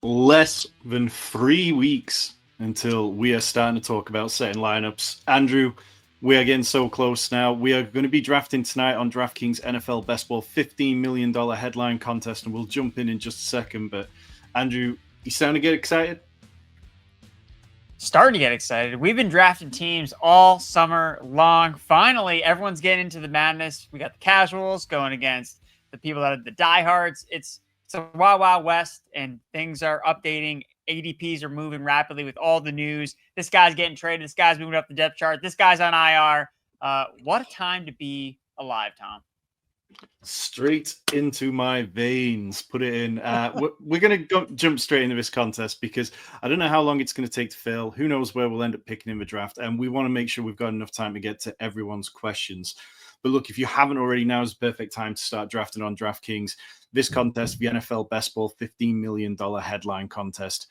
Less than 3 weeks until we are starting to talk about setting lineups. Andrew, we are getting so close now. We are going to be drafting tonight on DraftKings NFL Best Ball $15 million headline contest, and we'll jump in just a second. But Andrew, you starting to get excited? Starting to get excited. We've been drafting teams all summer long. Finally, everyone's getting into the madness. We got the casuals going against the people that are the diehards. It's a wild, wild west, and things are updating. ADPs are moving rapidly with all the news. This guy's getting traded. This guy's moving up the depth chart. This guy's on IR. What a time to be alive, Tom. Straight into my veins. Put it in. We're going to jump straight into this contest because I don't know how long it's going to take to fill. Who knows where we'll end up picking in the draft. And we want to make sure we've got enough time to get to everyone's questions. But look, if you haven't already, now is the perfect time to start drafting on DraftKings. This contest, the NFL Best Ball $15 million headline contest.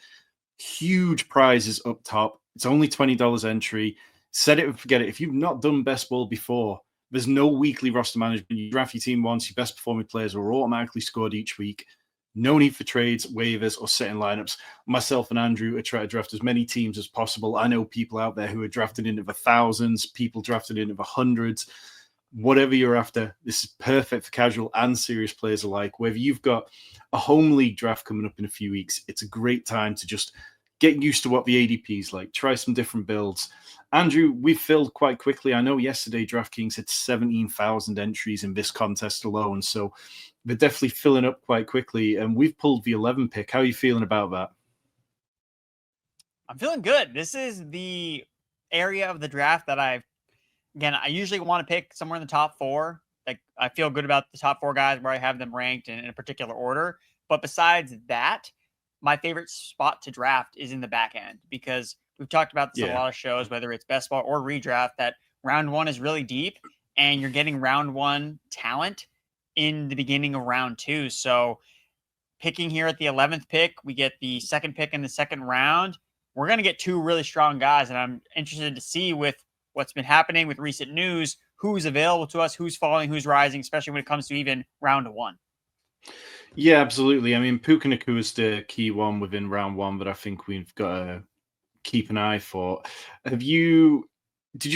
Huge prizes up top. It's only $20 entry. Set it and forget it. If you've not done Best Ball before, there's no weekly roster management. You draft your team once, your best performing players are automatically scored each week. No need for trades, waivers, or setting lineups. Myself and Andrew are trying to draft as many teams as possible. I know people out there who are drafted into the thousands, people drafted into the hundreds. Whatever you're after, this is perfect for casual and serious players alike. Whether you've got a home league draft coming up in a few weeks, it's a great time to just get used to what the ADP is like. Try some different builds. Andrew, we've filled quite quickly. I know yesterday DraftKings had 17,000 entries in this contest alone, so they're definitely filling up quite quickly, and we've pulled the 11 pick. How are you feeling about that? I'm feeling good. This is the area of the draft that I usually want to pick somewhere in the top four. Like, I feel good about the top four guys where I have them ranked in a particular order. But besides that, my favorite spot to draft is in the back end, because we've talked about this on a lot of shows, whether it's best ball or redraft, that round one is really deep and you're getting round one talent in the beginning of round two. So picking here at the 11th pick, we get the second pick in the second round. We're going to get two really strong guys, and I'm interested to see with what's been happening with recent news, who's available to us, who's falling, who's rising, especially when it comes to even round one. Yeah, absolutely. I mean, Puka Nacua is the key one within round one that I think we've got to keep an eye for. Did you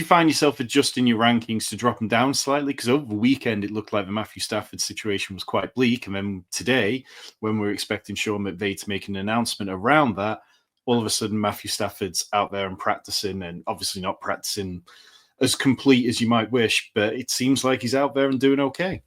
find yourself adjusting your rankings to drop them down slightly? Because over the weekend, it looked like the Matthew Stafford situation was quite bleak. And then today, when we're expecting Sean McVay to make an announcement around that, all of a sudden Matthew Stafford's out there and practicing, and obviously not practicing as complete as you might wish, but it seems like he's out there and doing okay.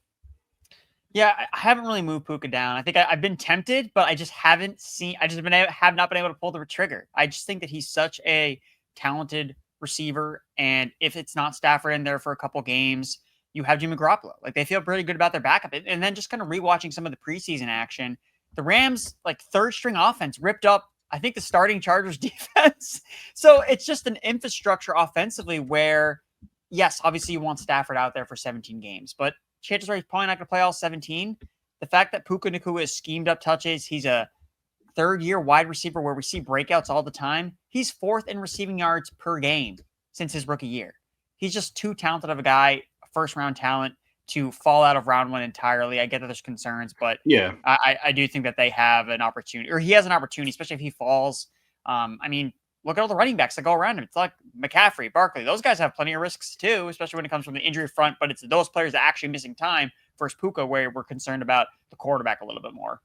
Yeah, I haven't really moved Puka down. I think I've been tempted, but I just haven't seen. Have not been able to pull the trigger. I just think that he's such a talented receiver, and if it's not Stafford in there for a couple games, you have Jimmy Garoppolo. Like, they feel pretty good about their backup. And then just kind of rewatching some of the preseason action, the Rams, like, third string offense ripped up, I think, the starting Chargers defense. So it's just an infrastructure offensively where, yes, obviously you want Stafford out there for 17 games, but chances are he's probably not going to play all 17. The fact that Puka Nacua is schemed up touches, he's a third-year wide receiver where we see breakouts all the time. He's fourth in receiving yards per game since his rookie year. He's just too talented of a guy, a first-round talent, to fall out of round one entirely. I get that there's concerns, but yeah, I do think that they have an opportunity, or he has an opportunity, especially if he falls. I mean, look at all the running backs that go around him. It's like McCaffrey, Barkley. Those guys have plenty of risks too, especially when it comes from the injury front. But it's those players that are actually missing time versus Puka, where we're concerned about the quarterback a little bit more.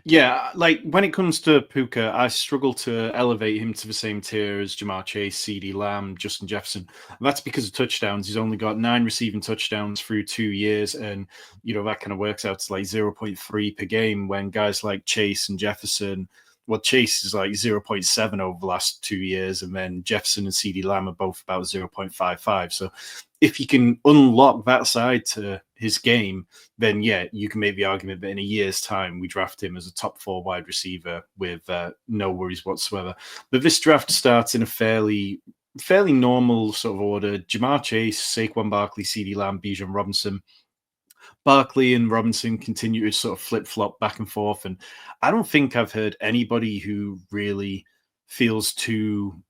Yeah, like when it comes to Puka, I struggle to elevate him to the same tier as Ja'Marr Chase, CeeDee Lamb, Justin Jefferson. And that's because of touchdowns. He's only got 9 receiving touchdowns through 2 years. And, that kind of works out to like 0.3 per game, when guys like Chase and Jefferson, well, Chase is like 0.7 over the last 2 years, and then Jefferson and CeeDee Lamb are both about 0.55. So if you can unlock that side to his game, then yeah, you can make the argument that in a year's time, we draft him as a top 4 wide receiver with no worries whatsoever. But this draft starts in a fairly normal sort of order. Ja'Marr Chase, Saquon Barkley, CeeDee Lamb, Bijan Robinson. Barkley and Robinson continue to sort of flip-flop back and forth. And I don't think I've heard anybody who really feels too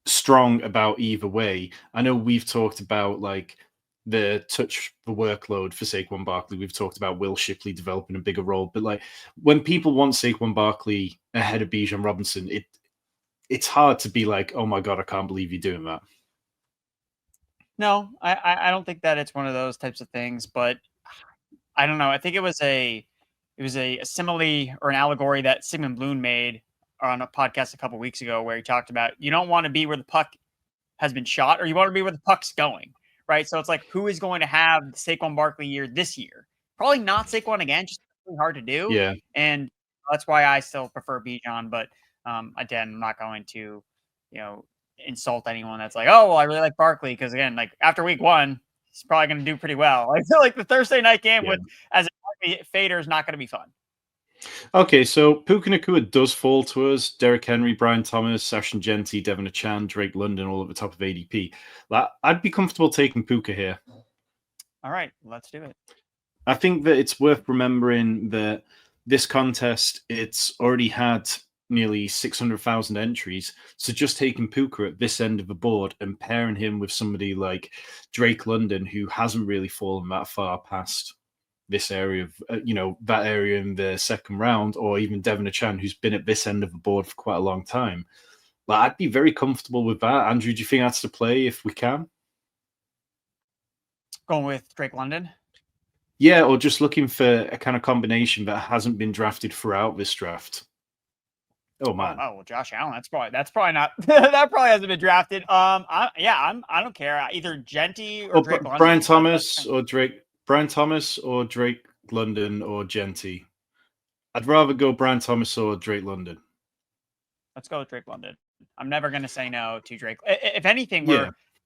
strong about either way. I know we've talked about like the workload for Saquon Barkley. We've talked about Will Shipley developing a bigger role, but like when people want Saquon Barkley ahead of Bijan Robinson, it's hard to be like, oh my God, I can't believe you're doing that. No, I don't think that it's one of those types of things, but I don't know. I think it was a simile or an allegory that Sigmund Bloom made on a podcast a couple weeks ago, where he talked about you don't want to be where the puck has been shot, or you want to be where the puck's going, right? So it's like, who is going to have the Saquon Barkley year this year? Probably not Saquon again, just really hard to do. Yeah. And that's why I still prefer Bijan. But again, I'm not going to, insult anyone that's like, oh, well, I really like Barkley. Because again, like after week 1, he's probably going to do pretty well. I feel like the Thursday night game as a fader is not going to be fun. Okay, so Puka Nacua does fall to us. Derrick Henry, Brian Thomas, Sachin Genty, Devin Achan, Drake London, all at the top of ADP. I'd be comfortable taking Puka here. All right, let's do it. I think that it's worth remembering that this contest, it's already had nearly 600,000 entries. So just taking Puka at this end of the board and pairing him with somebody like Drake London, who hasn't really fallen that far past this area of, that area in the second round, or even Devin Achan, who's been at this end of the board for quite a long time. I'd be very comfortable with that. Andrew, do you think that's the play if we can? Going with Drake London? Yeah, or just looking for a kind of combination that hasn't been drafted throughout this draft. Oh man! Oh well, Josh Allen. That's probably not. That probably hasn't been drafted. I don't care. Either Genty or Drake London. Brian Thomas or Drake London or Genty. I'd rather go Brian Thomas or Drake London. Let's go with Drake London. I'm never going to say no to Drake. If anything,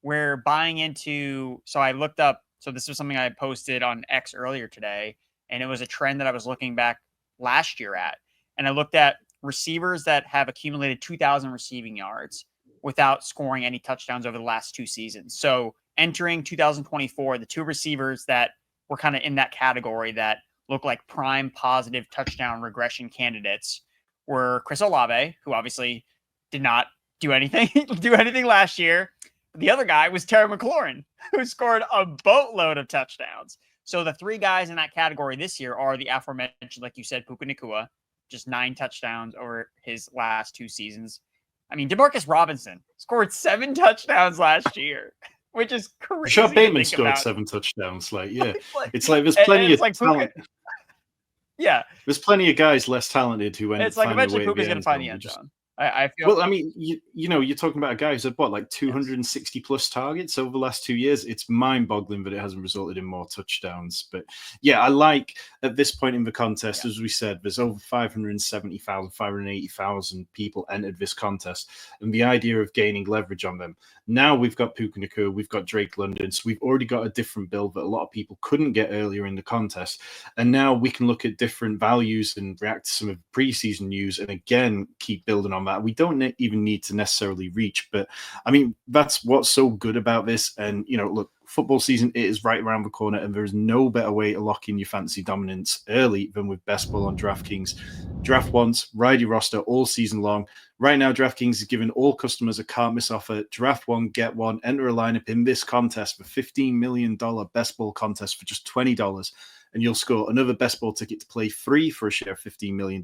we're buying into. So I looked up. So this was something I posted on X earlier today, and it was a trend that I was looking back last year at, and I looked at receivers that have accumulated 2,000 receiving yards without scoring any touchdowns over the last 2 seasons. So entering 2024, the 2 receivers that were kind of in that category that look like prime positive touchdown regression candidates were Chris Olave, who obviously did not do anything last year. The other guy was Terry McLaurin, who scored a boatload of touchdowns. So the 3 guys in that category this year are the aforementioned, like you said, Puka Nacua, just 9 touchdowns over his last 2 seasons. I mean, Demarcus Robinson scored 7 touchdowns last year, which is crazy. Rashad Bateman scored 7 touchdowns. It's like there's plenty of talent. Yeah, there's plenty of guys less talented who end up finding eventually a way Puka's going to find the end zone. I feel. Well, I mean, you're talking about a guy who's had 260 plus targets over the last 2 years. It's mind-boggling that it hasn't resulted in more touchdowns. But yeah, I like at this point in the contest, as we said, there's over 570,000, 580,000 people entered this contest, and the idea of gaining leverage on them. Now we've got Puka Nacua, we've got Drake London, so we've already got a different build that a lot of people couldn't get earlier in the contest, and now we can look at different values and react to some of the preseason news, and again keep building on that. We don't even need to necessarily reach, but I mean, that's what's so good about this. And look, football season, it is right around the corner, and there is no better way to lock in your fantasy dominance early than with Best Ball on DraftKings. Draft once, ride your roster all season long. Right now, DraftKings is giving all customers a can't miss offer. Draft one, get one, enter a lineup in this contest for $15 million Best Ball contest for just $20, and you'll score another Best Ball ticket to play free for a share of $15 million,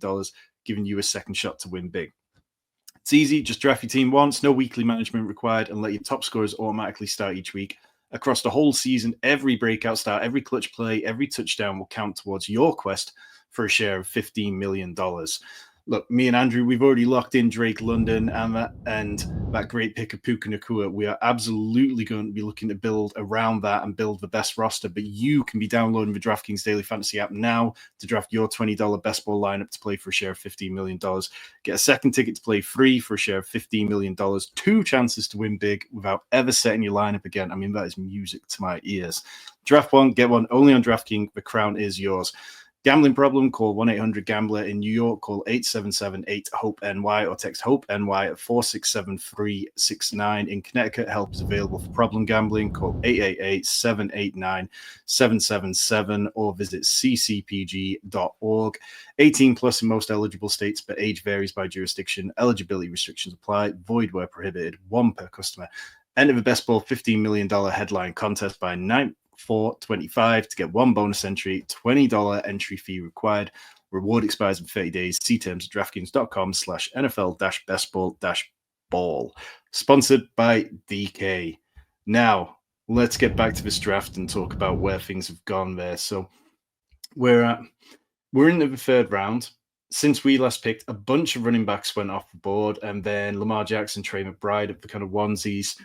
giving you a second shot to win big. It's easy. Just draft your team once, no weekly management required, and let your top scorers automatically start each week. Across the whole season, every breakout start, every clutch play, every touchdown will count towards your quest for a share of $15 million. Look, me and Andrew, we've already locked in Drake London and that great pick of Puka Nacua. We are absolutely going to be looking to build around that and build the best roster. But you can be downloading the DraftKings Daily Fantasy app now to draft your $20 Best Ball lineup to play for a share of $15 million. Get a second ticket to play free for a share of $15 million. 2 chances to win big without ever setting your lineup again. I mean, that is music to my ears. Draft one, get one only on DraftKings. The crown is yours. Gambling problem? Call 1-800-GAMBLER. In New York, call 877-8-HOPE-NY or text HOPE-NY at 467-369. In Connecticut, help is available for problem gambling. Call 888-789-777 or visit ccpg.org. 18 plus in most eligible states, but age varies by jurisdiction. Eligibility restrictions apply. Void where prohibited. 1 per customer. Enter the Best Ball $15 million headline contest by $4.25 to get one bonus entry, $20 entry fee required. Reward expires in 30 days. See terms at DraftKings.com/NFL-bestball-ball. Sponsored by DK. Now, let's get back to this draft and talk about where things have gone there. So we're in the third round. Since we last picked, a bunch of running backs went off the board, and then Lamar Jackson, Trey McBride at the kind of onesies.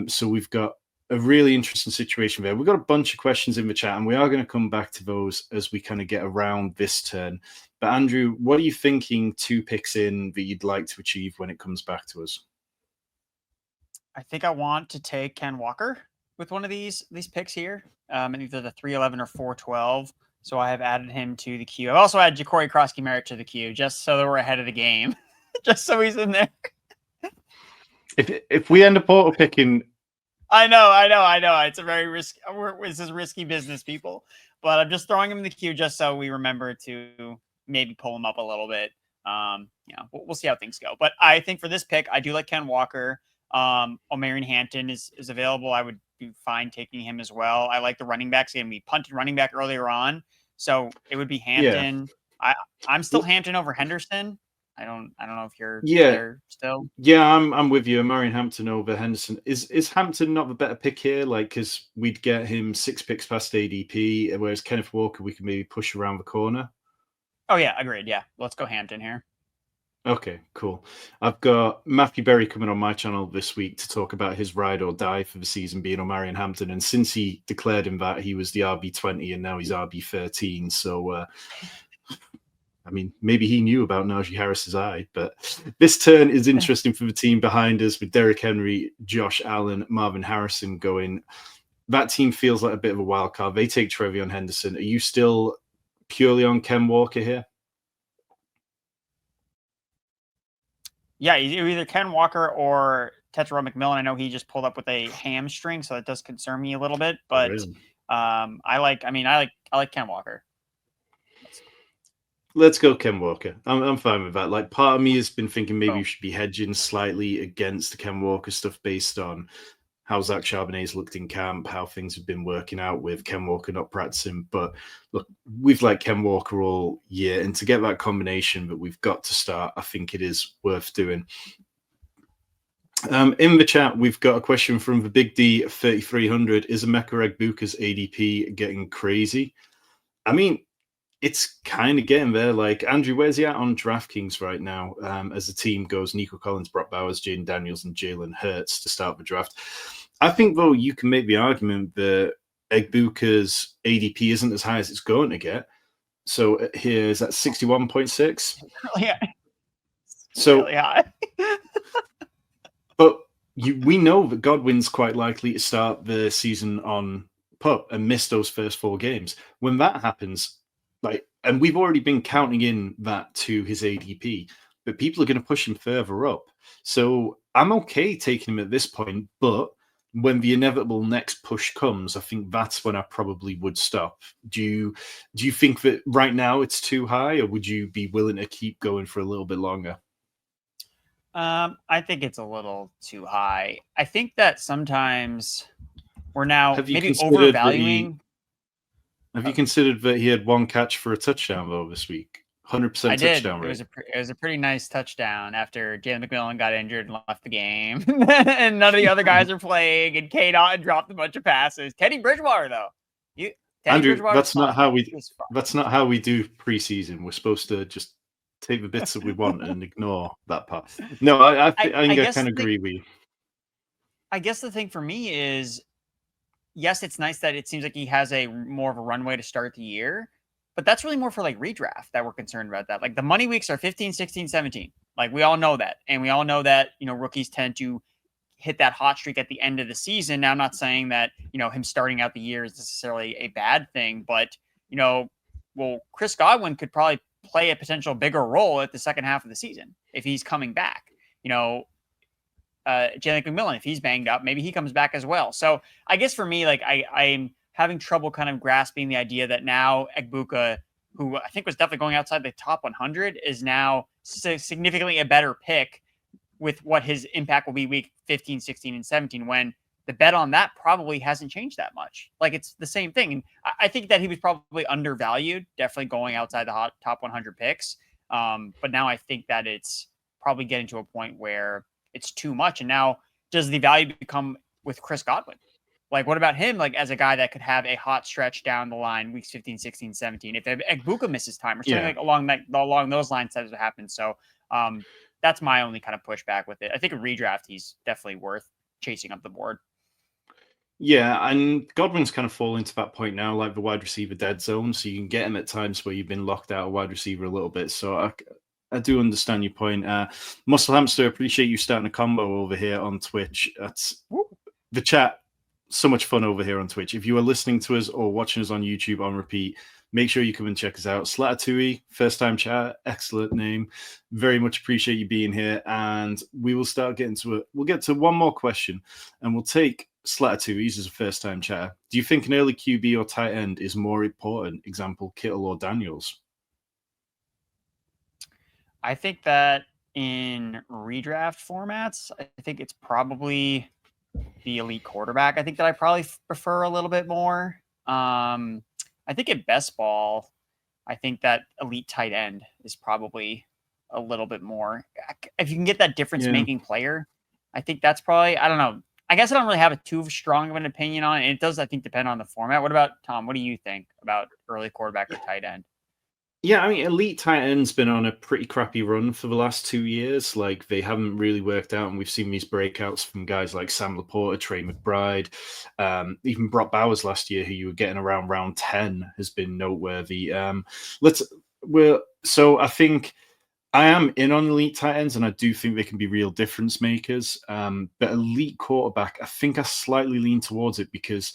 So we've got a really interesting situation there. We've got a bunch of questions in the chat, and we are going to come back to those as we kind of get around this turn. But Andrew, what are you thinking 2 picks in that you'd like to achieve when it comes back to us? I think I want to take Ken Walker with one of these picks here, in either the 311 or 412. So I have added him to the queue. I've also added Jacory Croskey-Merritt to the queue just so that we're ahead of the game, just so he's in there. If we end up auto picking, I know. It's a very risky. This is risky business, people. But I'm just throwing him in the queue just so we remember to maybe pull him up a little bit. We'll see how things go. But I think for this pick, I do like Ken Walker. Omarion Hampton is available. I would be fine taking him as well. I like the running backs. Again, we punted running back earlier on, so it would be Hampton. Yeah. I'm still Hampton over Henderson. I don't know if you're there still. Yeah, I'm with you. Omarion Hampton over Henderson. Is Hampton not the better pick here? Like, because we'd get him 6 picks past ADP, whereas Kenneth Walker we can maybe push around the corner. Oh yeah, agreed. Yeah, let's go Hampton here. Okay, cool. I've got Matthew Berry coming on my channel this week to talk about his ride or die for the season being Omarion Hampton. And since he declared him that, he was the RB20 and now he's RB13. So, I mean, maybe he knew about Najee Harris's eye, but this turn is interesting for the team behind us with Derrick Henry, Josh Allen, Marvin Harrison going. That team feels like a bit of a wild card. They take Trevion Henderson. Are you still purely on Ken Walker here? Yeah, either Ken Walker or Tetairoa McMillan. I know he just pulled up with a hamstring, so that does concern me a little bit. But really? I like Ken Walker. Let's go Ken Walker. I'm fine with that. Like, part of me has been thinking maybe you should be hedging slightly against the Ken Walker stuff based on how Zach Charbonnet's looked in camp, how things have been working out with Ken Walker not practicing. But look, we've liked Ken Walker all year, and to get that combination that we've got to start, I think it is worth doing. In the chat, we've got a question from the Big D 3300. Is Emeka Egbuka's ADP getting crazy? I mean, it's kind of getting there. Like, Andrew, where's he at on DraftKings right now? As the team goes, Nico Collins, Brock Bowers, Jaden Daniels, and Jalen Hurts to start the draft. I think, though, you can make the argument that Egbuka's ADP isn't as high as it's going to get. So here's that 61.6. Yeah. So, really high. But we know that Godwin's quite likely to start the season on PUP and miss those first 4 games. When that happens, and we've already been counting in that to his ADP, but people are going to push him further up. So I'm okay taking him at this point, but when the inevitable next push comes, I think that's when I probably would stop. Do you think that right now it's too high, or would you be willing to keep going for a little bit longer? I think it's a little too high. I think that sometimes we're now maybe overvaluing. Have you considered that he had 1 catch for a touchdown though this week? 100% touchdown rate. It was a pretty nice touchdoand after Jalen McMillan got injured and left the game, and none of the other guys are playing. And K-Dot dropped a bunch of passes. Teddy Bridgewater though, Andrew, that's not how we do preseason. We're supposed to just take the bits that we want and ignore that part. No, I kind of agree with you. I guess the thing for me is, yes, it's nice that it seems like he has a more of a runway to start the year, but that's really more for like redraft that we're concerned about that. Like, the money weeks are 15, 16, 17. Like, we all know that. And we all know that, rookies tend to hit that hot streak at the end of the season. Now, I'm not saying that, him starting out the year is necessarily a bad thing, but, Chris Godwin could probably play a potential bigger role at the second half of the season if he's coming back. Jalen McMillan, if he's banged up, maybe he comes back as well. So I guess for me, like, I'm having trouble kind of grasping the idea that now Egbuka, who I think was definitely going outside the top 100, is now significantly a better pick with what his impact will be week 15, 16, and 17, when the bet on that probably hasn't changed that much. Like it's the same thing. And I think that he was probably undervalued, definitely going outside the top 100 picks. But now I think that it's probably getting to a point where it's too much. And now does the value become with Chris Godwin? Like, what about him? Like, as a guy that could have a hot stretch down the line, weeks 15, 16, 17, if Egbuka misses time or something like along those lines, that happens. So, that's my only kind of pushback with it. I think a redraft, he's definitely worth chasing up the board. Yeah, and Godwin's kind of falling to that point now, like the wide receiver dead zone. So you can get him at times where you've been locked out of wide receiver a little bit. So I do understand your point. Muscle Hamster, appreciate you starting a combo over here on Twitch. That's the chat. So much fun over here on Twitch. If you are listening to us or watching us on YouTube on repeat, make sure you come and check us out. Slatatui, first time chat, excellent name. Very much appreciate you being here. And we will start getting to it. We'll get to one more question and we'll take Slatatui as a first time chatter. Do you think an early QB or tight end is more important? Example, Kittle or Daniels? I think that in redraft formats, I think it's probably the elite quarterback. I think that I probably prefer a little bit more. I think in best ball, I think that elite tight end is probably a little bit more. If you can get that difference-making player, I think that's probably, I don't know. I guess I don't really have a too strong of an opinion on it. It does, I think, depend on the format. What about, Tom? What do you think about early quarterback or tight end? Yeah, I mean, elite tight end's been on a pretty crappy run for the last 2 years. Like, they haven't really worked out, and we've seen these breakouts from guys like Sam Laporta, Trey McBride, even Brock Bowers last year, who you were getting around round 10, has been noteworthy. So I think I am in on elite tight ends, and I do think they can be real difference makers. But elite quarterback, I think I slightly lean towards it because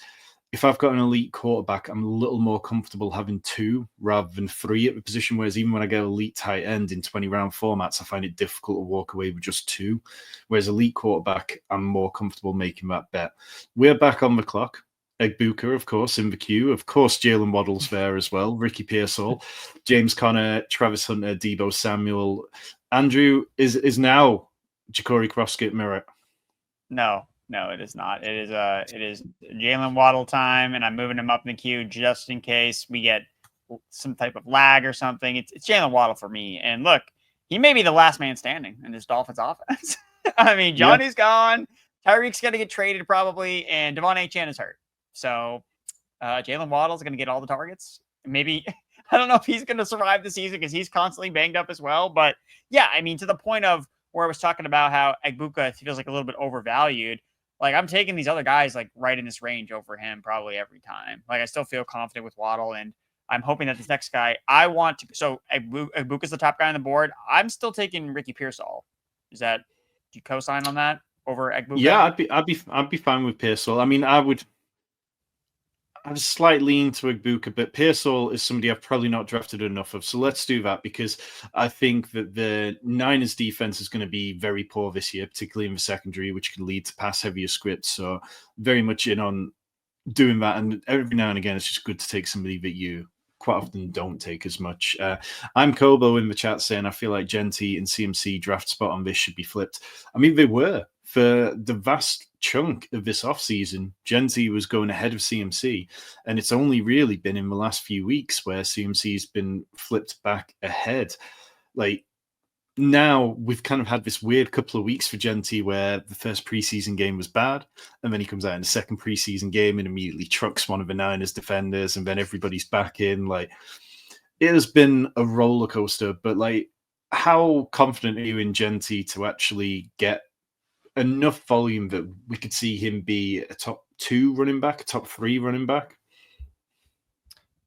if I've got an elite quarterback, I'm a little more comfortable having 2 rather than 3 at the position. Whereas even when I get elite tight end in 20-round formats, I find it difficult to walk away with just 2. Whereas elite quarterback, I'm more comfortable making that bet. We're back on the clock. Egbuka, of course, in the queue. Of course, Jaylen Waddle's there as well. Ricky Pearsall, James Conner, Travis Hunter, Deebo Samuel. Andrew is now Jacory Croskey-Merritt. No, it is not. It is Jaylen Waddle time, and I'm moving him up in the queue just in case we get some type of lag or something. It's Jaylen Waddle for me. And look, he may be the last man standing in this Dolphins offense. I mean, Johnny's gone. Tyreek's going to get traded probably, and Devon Achane is hurt. So Jaylen Waddle's going to get all the targets. Maybe I don't know if he's going to survive the season because he's constantly banged up as well. But yeah, I mean, to the point of where I was talking about how Egbuka feels like a little bit overvalued. Like, I'm taking these other guys, like, right in this range over him probably every time. Like, I still feel confident with Waddle, and I'm hoping that this next guy, I want to – so, Egbuka's the top guy on the board. I'm still taking Ricky Pearsall. Do you co-sign on that over Egbuka? Yeah, I'd be fine with Pearsall. I mean, I'd slightly lean to Egbuka, but Pearsall is somebody I've probably not drafted enough of. So let's do that because I think that the Niners defense is going to be very poor this year, particularly in the secondary, which could lead to pass heavier scripts. So very much in on doing that. And every now and again, it's just good to take somebody that you quite often don't take as much. I'm Kobo in the chat saying I feel like Genty and CMC draft spot on this should be flipped. I mean, they were. For the vast chunk of this offseason, Genty was going ahead of CMC, and it's only really been in the last few weeks where CMC's been flipped back ahead. Like, now we've kind of had this weird couple of weeks for Genty where the first preseason game was bad, and then he comes out in the second preseason game and immediately trucks one of the Niners defenders, and then everybody's back in. Like, it has been a roller coaster, but like, how confident are you in Genty to actually get enough volume that we could see him be a top 2 running back, a top 3 running back?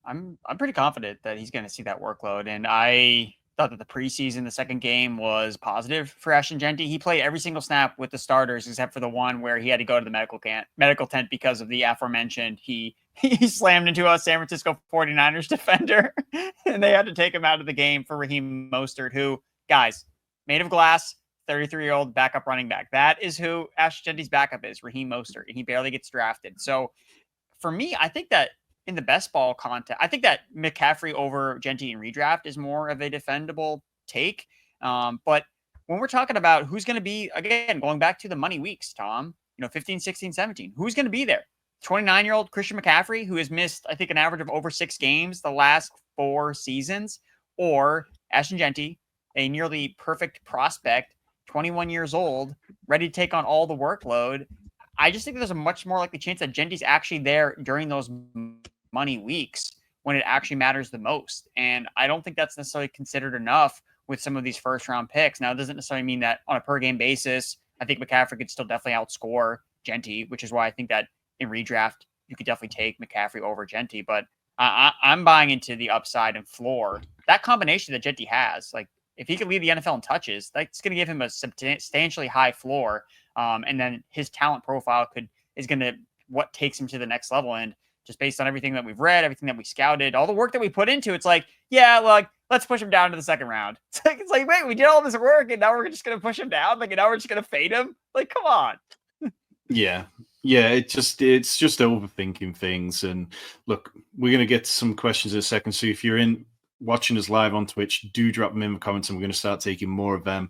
I'm pretty confident that he's going to see that workload. And I thought that the preseason, the second game was positive for Ashton Genty. He played every single snap with the starters, except for the one where he had to go to the medical tent because of the aforementioned. He slammed into a San Francisco 49ers defender and they had to take him out of the game for Raheem Mostert, who, guys, made of glass, 33-year-old backup running back. That is who Ashton Genty's backup is, Raheem Mostert, and he barely gets drafted. So for me, I think that in the best ball content, I think that McCaffrey over Genty in redraft is more of a defendable take. But when we're talking about who's going to be, again, going back to the money weeks, Tom, 15, 16, 17. Who's going to be there? 29-year-old Christian McCaffrey, who has missed, I think, an average of over 6 games the last 4 seasons, or Ashton Jeanty, a nearly perfect prospect, 21 years old, ready to take on all the workload. I just think there's a much more likely chance that Jeanty's actually there during those money weeks when it actually matters the most. And I don't think that's necessarily considered enough with some of these first-round picks. Now, it doesn't necessarily mean that on a per-game basis, I think McCaffrey could still definitely outscore Jeanty, which is why I think that in redraft, you could definitely take McCaffrey over Jeanty. But I'm buying into the upside and floor. That combination that Jeanty has, like, if he could lead the NFL in touches, that's going to give him a substantially high floor. And then his talent profile is going to what takes him to the next level. And just based on everything that we've read, everything that we scouted, all the work that we put into, it's like, yeah, like, let's push him down to the second round. It's like, wait, we did all this work and now we're just going to push him down. Like, and now we're just going to fade him. Like, come on. Yeah. It's just overthinking things. And look, we're going to get to some questions in a second. So if you're watching us live on Twitch, do drop them in the comments and we're going to start taking more of them,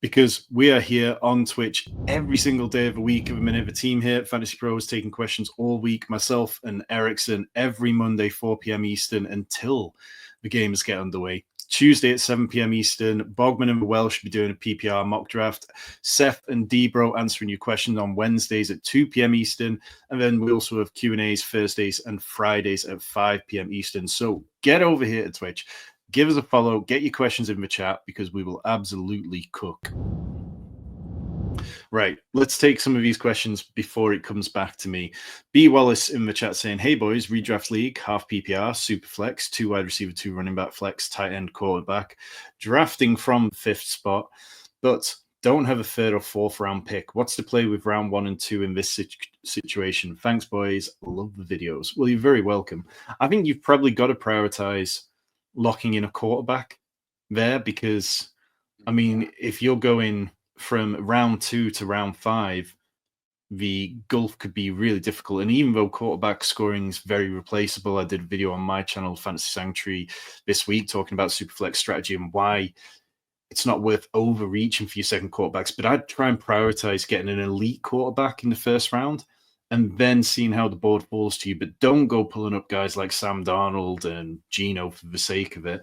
because we are here on Twitch every single day of the week. Of a minute, the team here, Fantasy Pro, is taking questions all week. Myself and Erickson every Monday, 4 p.m. Eastern, until the games get underway. Tuesday at 7 p.m. Eastern, Bogman and Welsh should be doing a PPR mock draft. Seth and Debro answering your questions on Wednesdays at 2 p.m. Eastern. And then we also have Q&As Thursdays and Fridays at 5 p.m. Eastern. So get over here to Twitch. Give us a follow. Get your questions in the chat because we will absolutely cook. Right, let's take some of these questions before it comes back to me. B. Wallace in the chat saying, hey boys, redraft league, half PPR, super flex, 2 wide receiver, 2 running back flex, tight end, quarterback, drafting from 5th spot, but don't have a 3rd or 4th round pick. What's the play with round 1 and 2 in this situation? Thanks, boys. Love the videos. Well, you're very welcome. I think you've probably got to prioritize locking in a quarterback there because, I mean, if you're going from round 2 to round 5, the gulf could be really difficult. And even though quarterback scoring is very replaceable, I did a video on my channel, Fantasy Sanctuary, this week talking about Superflex strategy and why it's not worth overreaching for your second quarterbacks. But I'd try and prioritize getting an elite quarterback in the 1st round and then seeing how the board falls to you. But don't go pulling up guys like Sam Darnold and Geno for the sake of it.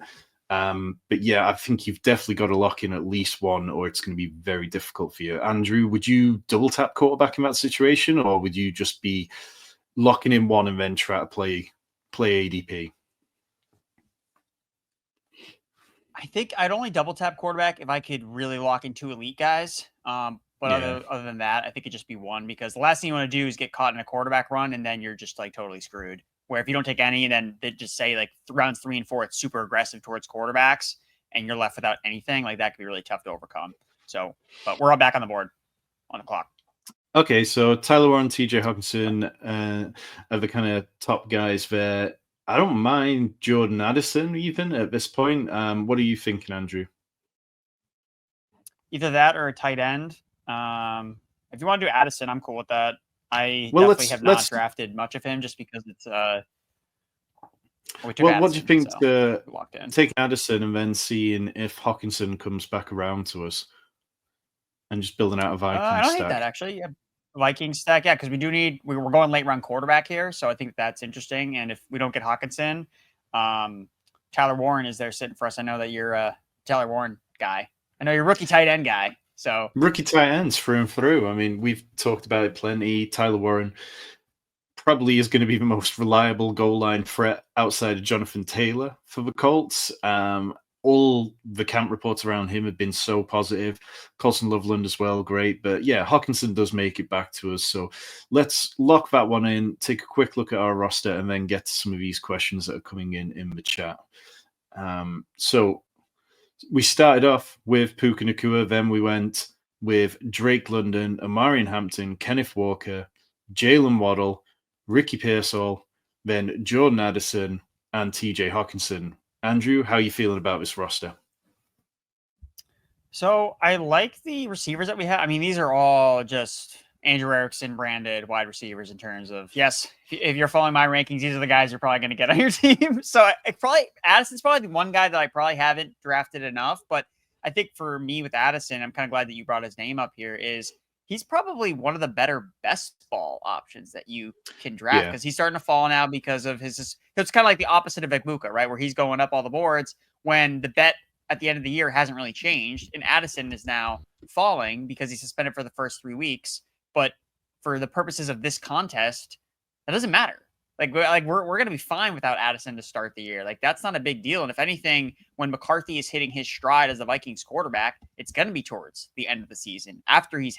But yeah, I think you've definitely got to lock in at least one or it's going to be very difficult for you. Andrew, would you double tap quarterback in that situation, or would you just be locking in one and then try to play ADP? I think I'd only double tap quarterback if I could really lock in 2 elite guys. But other than that, I think it'd just be one, because the last thing you want to do is get caught in a quarterback run and then you're just like totally screwed. Where if you don't take any, and then they just say like rounds 3 and 4, it's super aggressive towards quarterbacks and you're left without anything, like that could be really tough to overcome. So, but we're all back on the board on the clock. Okay, so Tyler Warren, TJ Hockenson are the kind of top guys there. I don't mind Jordan Addison even at this point. What are you thinking, Andrew? Either that or a tight end. If you want to do Addison, I'm cool with that. I definitely have not drafted much of him just because it's what do you think to take Addison and then seeing if Hockenson comes back around to us and just building out a Vikings stack? I don't hate that actually. Yeah. Vikings stack, yeah, because we're going late round quarterback here, so I think that's interesting. And if we don't get Hockenson, Tyler Warren is there sitting for us. I know that you're a Tyler Warren guy. I know you're a rookie tight end guy. So rookie tight ends through and through. I mean, we've talked about it plenty. Tyler Warren probably is going to be the most reliable goal line threat outside of Jonathan Taylor for the Colts. All the camp reports around him have been so positive. Colson Loveland as well, great. But yeah, Hockenson does make it back to us. So let's lock that one in, take a quick look at our roster, and then get to some of these questions that are coming in the chat. So we started off with Puka Nacua, then we went with Drake London, Omarion Hampton, Kenneth Walker, Jaylen Waddle, Ricky Pearsall, then Jordan Addison, and TJ Hockenson. Andrew, how are you feeling about this roster? So I like the receivers that we have. I mean, these are all just Andrew Erickson branded wide receivers in terms of, yes, if you're following my rankings, these are the guys you're probably going to get on your team. So Addison's probably the one guy that I probably haven't drafted enough. But I think for me with Addison, I'm kind of glad that you brought his name up here, is he's probably one of the better best ball options that you can draft, because he's starting to fall now because of his. It's kind of like the opposite of Puka, right? Where he's going up all the boards when the bet at the end of the year hasn't really changed. And Addison is now falling because he's suspended for the first 3 weeks. But for the purposes of this contest, that doesn't matter. We're gonna be fine without Addison to start the year. Like, that's not a big deal. And if anything, when McCarthy is hitting his stride as the Vikings quarterback, it's gonna be towards the end of the season after he's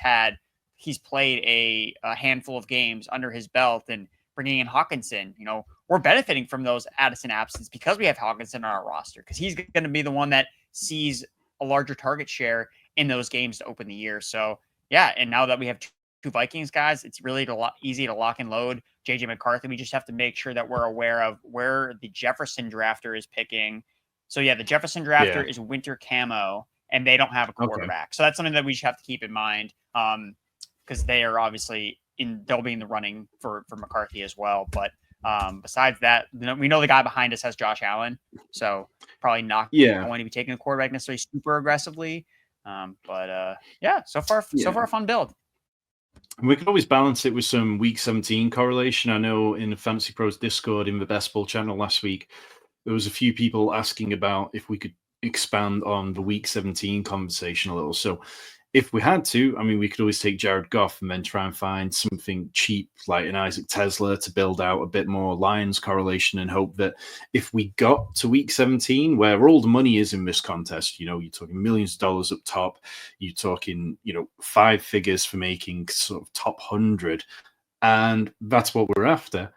played a handful of games under his belt, and bringing in Hockenson. You know, we're benefiting from those Addison absences because we have Hockenson on our roster, because he's going to be the one that sees a larger target share in those games to open the year. So yeah, and now that we have two Vikings guys, it's really easy to lock and load JJ McCarthy. We just have to make sure that we're aware of where the Jefferson drafter is picking. So yeah, the Jefferson drafter is winter camo, and they don't have a quarterback. So that's something that we just have to keep in mind, because they are obviously they'll be in the running for McCarthy as well. But besides that, we know the guy behind us has Josh Allen, so probably not going to be taking a quarterback necessarily super aggressively. But so far a fun build. We can always balance it with some week 17 correlation. I know in the Fantasy Pros Discord in the Best Ball channel last week, there was a few people asking about if we could expand on the week 17 conversation a little. So if we had to, I mean, we could always take Jared Goff and then try and find something cheap like an Isaac Tesla to build out a bit more Lions correlation, and hope that if we got to week 17, where all the money is in this contest, you know, you're talking millions of dollars up top, you're talking, you know, 5 figures for making sort of top 100, and that's what we're after.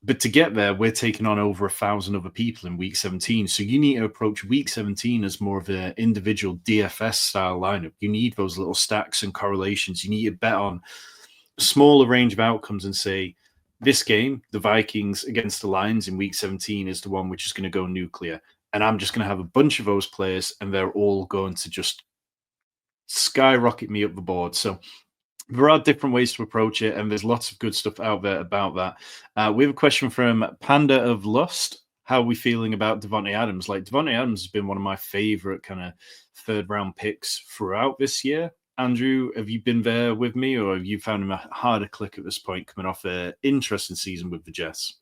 But to get there, we're taking on over 1,000 other people in week 17. So you need to approach week 17 as more of an individual DFS style lineup. You need those little stacks and correlations. You need to bet on a smaller range of outcomes and say, this game, the Vikings against the Lions in week 17 is the one which is going to go nuclear. And I'm just going to have a bunch of those players, and they're all going to just skyrocket me up the board. So there are different ways to approach it, and there's lots of good stuff out there about that. We have a question from Panda of Lust. How are we feeling about Davante Adams? Like, Davante Adams has been one of my favorite kind of third-round picks throughout this year. Andrew, have you been there with me, or have you found him a harder click at this point, coming off an interesting season with the Jets?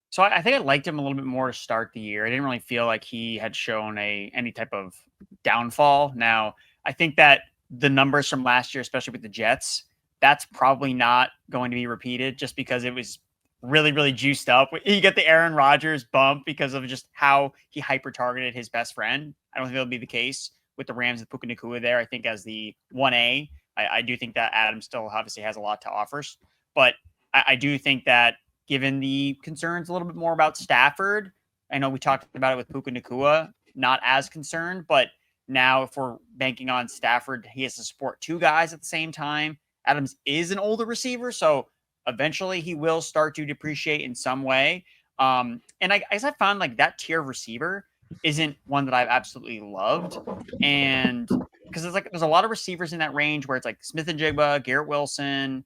So I think I liked him a little bit more to start the year. I didn't really feel like he had shown any type of downfall. Now, I think that the numbers from last year, especially with the Jets, that's probably not going to be repeated, just because it was really, really juiced up. You get the Aaron Rodgers bump because of just how he hyper-targeted his best friend. I don't think that'll be the case with the Rams with Puka Nacua there. I think as the 1A, I do think that Adams still obviously has a lot to offer. But I do think that given the concerns a little bit more about Stafford, I know we talked about it with Puka Nacua, not as concerned, but now, if we're banking on Stafford, he has to support 2 guys at the same time. Adams is an older receiver, so eventually he will start to depreciate in some way. And I guess I found like that tier of receiver isn't one that I've absolutely loved. And because there's a lot of receivers in that range where it's like Smith and Jigba, Garrett Wilson.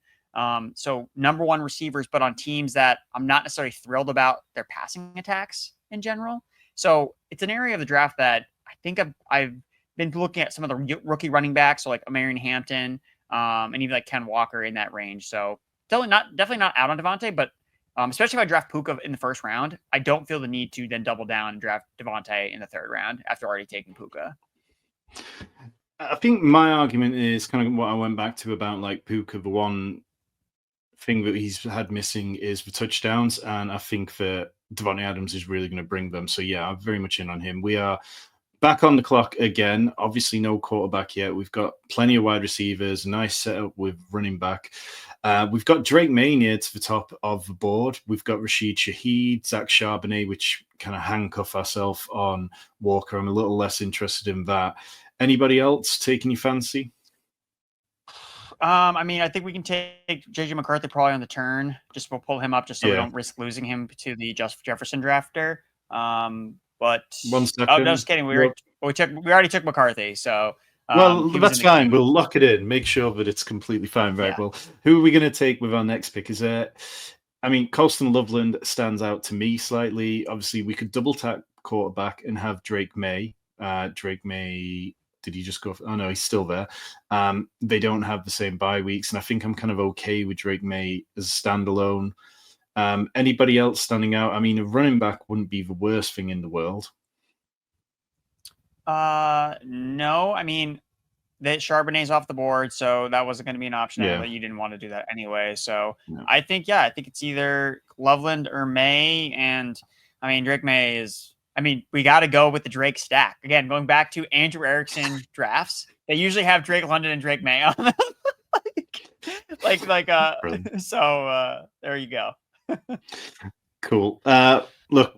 So number 1 receivers, but on teams that I'm not necessarily thrilled about their passing attacks in general. So it's an area of the draft that I think I've been looking at some of the rookie running backs, so like Omarion Hampton, and even like Ken Walker in that range. So definitely not out on Davante, but especially if I draft Puka in the first round, I don't feel the need to then double down and draft Davante in the 3rd round after already taking Puka. I think my argument is kind of what I went back to about like Puka. The one thing that he's had missing is the touchdowns, and I think that Davante Adams is really going to bring them. So yeah, I'm very much in on him. We are back on the clock again. Obviously, no quarterback yet. We've got plenty of wide receivers, nice setup with running back. We've got Drake Maye near to the top of the board. We've got Rashid Shaheed, Zach Charbonnet, which kind of handcuff ourselves on Walker. I'm a little less interested in that. Anybody else taking your fancy? I mean, I think we can take JJ McCarthy probably on the turn. We'll pull him up just so we don't risk losing him to the Jefferson drafter. But 1 second. Oh, no, just kidding. We already took McCarthy, so well, that's fine. We'll lock it in. Make sure that it's completely fine. Right. Yeah. Well, who are we going to take with our next pick? Is it? I mean, Colston Loveland stands out to me slightly. Obviously, we could double tap quarterback and have Drake Maye. Drake Maye Did he just go? Oh no, he's still there. They don't have the same bye weeks, and I think I'm kind of okay with Drake Maye as a standalone. Anybody else standing out? I mean, a running back wouldn't be the worst thing in the world. No, I mean, that Charbonnet's off the board, so that wasn't going to be an option. Yeah. But you didn't want to do that anyway. So No. I think it's either Loveland or Maye. And I mean, Drake Maye is, I mean, we got to go with the Drake stack. Again, going back to Andrew Erickson drafts, they usually have Drake London and Drake Maye on them. So there you go. Cool. Look,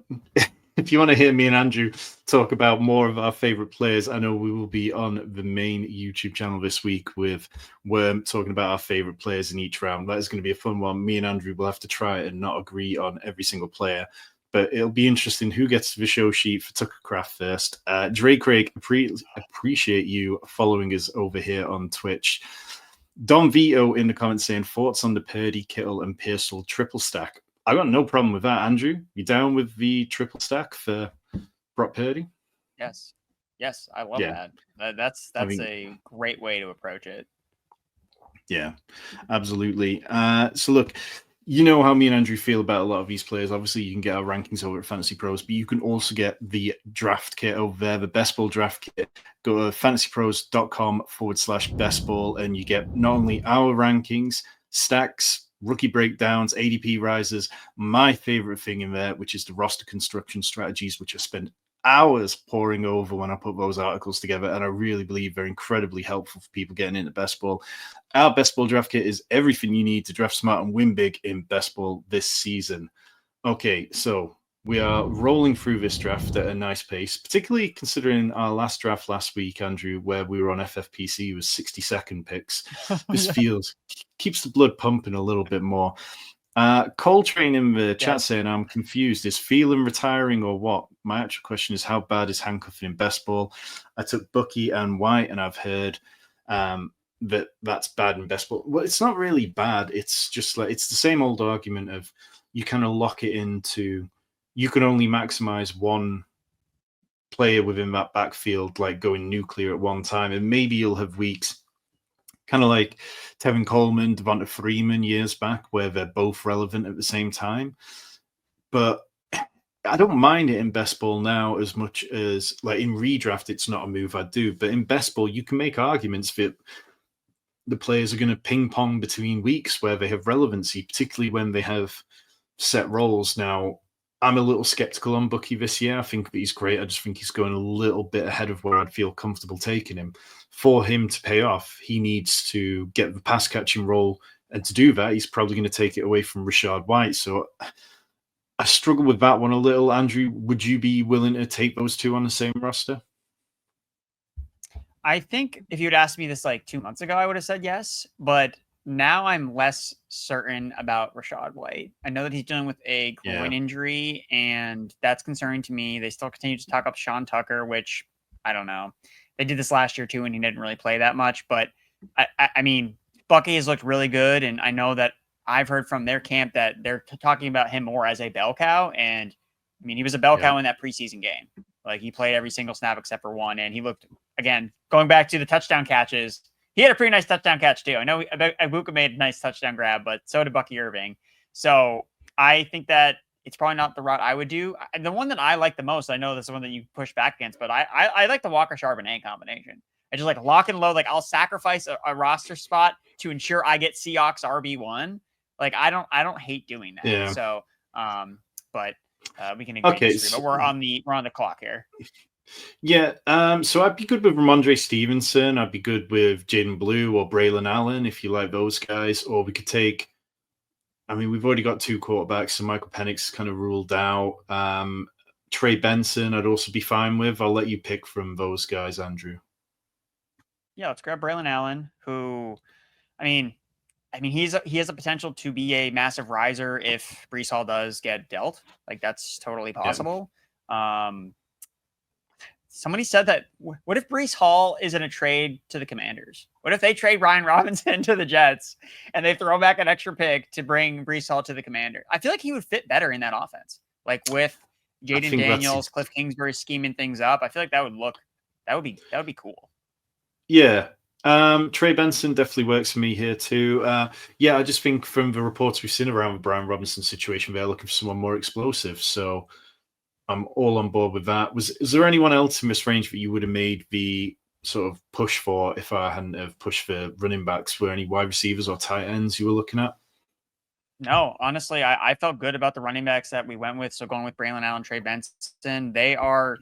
if you want to hear me and Andrew talk about more of our favorite players, I know we will be on the main YouTube channel this week with Worm talking about our favorite players in each round. That is going to be a fun one. Me and Andrew will have to try and not agree on every single player, but it'll be interesting who gets to the show sheet for Tucker Craft first. Dre Craig, appreciate you following us over here on Twitch. Don Vito in the comments saying thoughts on the Purdy, Kittle, and Pearsall triple stack. I got no problem with that, Andrew. You down with the triple stack for Brock Purdy? Yes, I love that. That's a great way to approach it. Yeah, absolutely. So look, you know how me and Andrew feel about a lot of these players. Obviously, you can get our rankings over at Fantasy Pros, but you can also get the draft kit over there, the Best Ball draft kit. Go to fantasypros.com/Best Ball, and you get not only our rankings, stacks, rookie breakdowns, ADP risers, my favorite thing in there, which is the roster construction strategies, which I spend hours poring over when I put those articles together, and I really believe they're incredibly helpful for people getting into Best Ball. Our Best Ball draft kit is everything you need to draft smart and win big in Best Ball this season. Okay, so we are rolling through this draft at a nice pace, particularly considering our last draft last week, Andrew, where we were on FFPC with 60-second picks. This keeps the blood pumping a little bit more. Coltrane in the chat saying, I'm confused. Is Phelan retiring or what? My actual question is, how bad is handcuffing in Best Ball? I took Bucky and White, and I've heard that's bad in Best Ball. Well, it's not really bad. It's just like, it's the same old argument of you kind of lock it into, you can only maximize one player within that backfield, like going nuclear at one time. And maybe you'll have weeks kind of like Tevin Coleman, Devonta Freeman years back, where they're both relevant at the same time. But I don't mind it in Best Ball now as much as, like, in redraft, it's not a move I do. But in Best Ball, you can make arguments that the players are going to ping pong between weeks where they have relevancy, particularly when they have set roles. Now, I'm a little skeptical on Bucky this year. I think that he's great. I just think he's going a little bit ahead of where I'd feel comfortable taking him. For him to pay off, he needs to get the pass catching role. And to do that, he's probably going to take it away from Rachaad White. So I struggle with that one a little. Andrew, would you be willing to take those two on the same roster? I think if you had asked me this like 2 months ago, I would have said yes. But now I'm less certain about Rachaad White. I know that he's dealing with a groin injury, and that's concerning to me. They still continue to talk up Sean Tucker, which I don't know. They did this last year too, and he didn't really play that much. But I mean, Bucky has looked really good, and I know that I've heard from their camp that they're talking about him more as a bell cow. And I mean, he was a bell cow in that preseason game. Like, he played every single snap except for one, and he looked, again, going back to the touchdown catches, he had a pretty nice touchdown catch too. I know Ibuka made a nice touchdown grab, but so did Bucky Irving. So I think that it's probably not the route I would do. The one that I like the most, I know this is one that you push back against, but I like the Walker Charbonnet combination. I just like lock and load. Like, I'll sacrifice a roster spot to ensure I get Seahawks RB1. Like, I don't hate doing that. Yeah. So, but we can agree to disagree, but we're on the clock here. Yeah, so I'd be good with Ramondre Stevenson. I'd be good with Jaden Blue or Braelon Allen if you like those guys. Or we could take, I mean, we've already got two quarterbacks, so Michael Penix is kind of ruled out. Trey Benson, I'd also be fine with. I'll let you pick from those guys, Andrew. Yeah, let's grab Braelon Allen, who, I mean, he has a potential to be a massive riser if Breece Hall does get dealt. Like, that's totally possible. Yeah. Somebody said that, what if Breece Hall is in a trade to the Commanders? What if they trade Ryan Robinson to the Jets and they throw back an extra pick to bring Breece Hall to the Commander? I feel like he would fit better in that offense. Like, with Jaden Daniels, Cliff Kingsbury scheming things up. I feel like that would be cool. Yeah. Trey Benson definitely works for me here too. Yeah, I just think from the reports we've seen around the Brian Robinson situation, they're looking for someone more explosive. So I'm all on board with that. Is there anyone else in this range that you would have made the sort of push for if I hadn't have pushed for running backs? Were any wide receivers or tight ends you were looking at? No, honestly, I felt good about the running backs that we went with. So going with Braelon Allen, Trey Benson, they are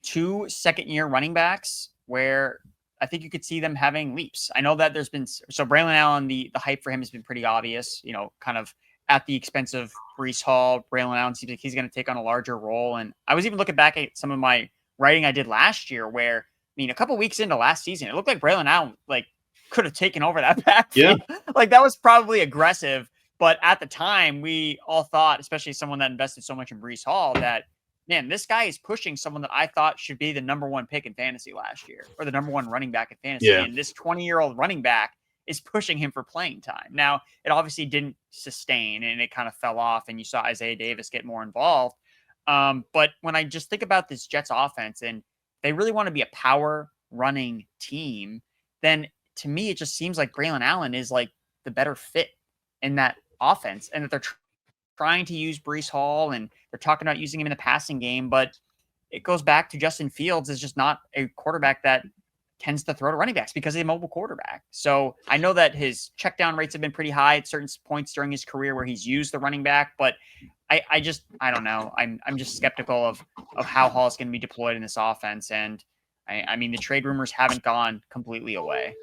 two second-year running backs where I think you could see them having leaps. I know that there's been Braelon Allen, the hype for him has been pretty obvious, kind of at the expense of Breece Hall. Braelon Allen seems like he's going to take on a larger role. And I was even looking back at some of my writing I did last year where, I mean, a couple weeks into last season, it looked like Braelon Allen could have taken over that backfield. Yeah. That was probably aggressive. But at the time, we all thought, especially someone that invested so much in Breece Hall, that, man, this guy is pushing someone that I thought should be the number one pick in fantasy last year or the number one running back in fantasy. Yeah. And this 20-year-old running back is pushing him for playing time. Now, it obviously didn't sustain and it kind of fell off, and you saw Isaiah Davis get more involved. But when I just think about this Jets offense and they really want to be a power running team, then to me, it just seems like Braelon Allen is like the better fit in that offense, and that they're trying to use Breece Hall and they're talking about using him in the passing game, but it goes back to Justin Fields is just not a quarterback that tends to throw to running backs because he's a mobile quarterback. So I know that his check down rates have been pretty high at certain points during his career where he's used the running back, but I don't know. I'm just skeptical of how Hall is going to be deployed in this offense. And I mean, the trade rumors haven't gone completely away.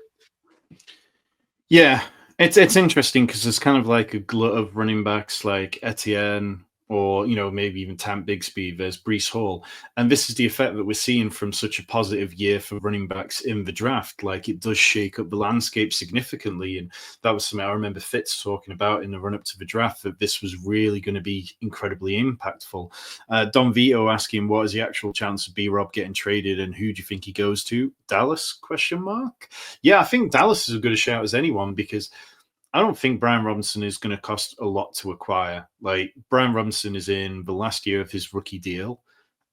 Yeah. It's interesting because there's kind of like a glut of running backs like Etienne or, maybe even Tam Bigsby. There's Breece Hall. And this is the effect that we're seeing from such a positive year for running backs in the draft. Like, it does shake up the landscape significantly. And that was something I remember Fitz talking about in the run up to the draft, that this was really going to be incredibly impactful. Don Vito asking, what is the actual chance of B-Rob getting traded and who do you think he goes to? Dallas? ? Yeah, I think Dallas is as good a shout as anyone because I don't think Brian Robinson is going to cost a lot to acquire. Like, Brian Robinson is in the last year of his rookie deal,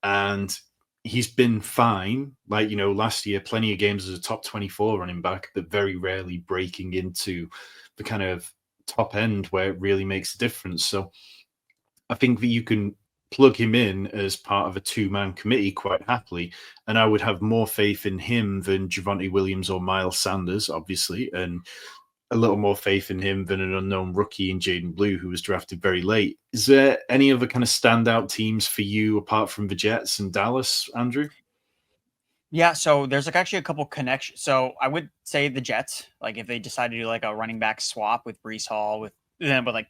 and he's been fine. Like, last year, plenty of games as a top 24 running back, but very rarely breaking into the kind of top end where it really makes a difference. So I think that you can plug him in as part of a two-man committee quite happily, and I would have more faith in him than Javonte Williams or Miles Sanders, obviously, and a little more faith in him than an unknown rookie in Jaden Blue, who was drafted very late. Is there any other kind of standout teams for you apart from the Jets and Dallas, Andrew? Yeah, so there's actually a couple connections. So I would say the Jets, if they decide to do a running back swap with Breece Hall with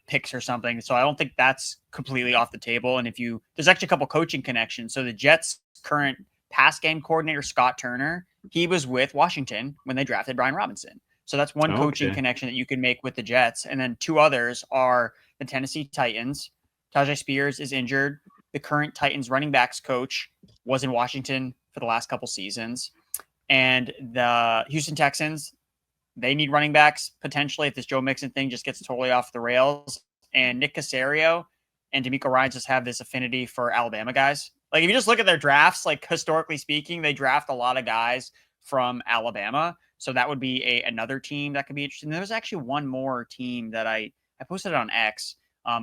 picks or something. So I don't think that's completely off the table. And there's actually a couple coaching connections. So the Jets' current pass game coordinator, Scott Turner, he was with Washington when they drafted Brian Robinson. So that's one coaching connection that you can make with the Jets. And then two others are the Tennessee Titans. Tajay Spears is injured. The current Titans running backs coach was in Washington for the last couple seasons. And the Houston Texans, they need running backs potentially if this Joe Mixon thing just gets totally off the rails. And Nick Caserio and D'Amico Ryans just have this affinity for Alabama guys. If you just look at their drafts, historically speaking, they draft a lot of guys from Alabama. So that would be another team that could be interesting. There was actually one more team that I posted on X.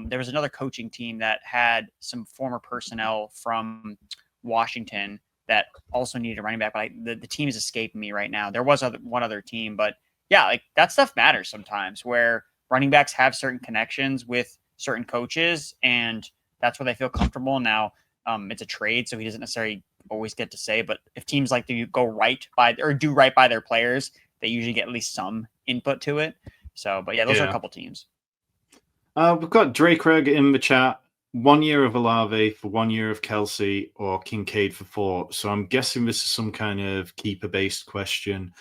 There was another coaching team that had some former personnel from Washington that also needed a running back. But the team is escaping me right now. There was one other team, but yeah, that stuff matters sometimes where running backs have certain connections with certain coaches, and that's where they feel comfortable. Now, it's a trade, so he doesn't necessarily always get to say, but if teams like to do right by their players, they usually get at least some input to it. So, but yeah, those are a couple teams. We've got Drake Craig in the chat. 1 year of Olave for 1 year of Kelsey or Kincaid for 4. So I'm guessing this is some kind of keeper-based question.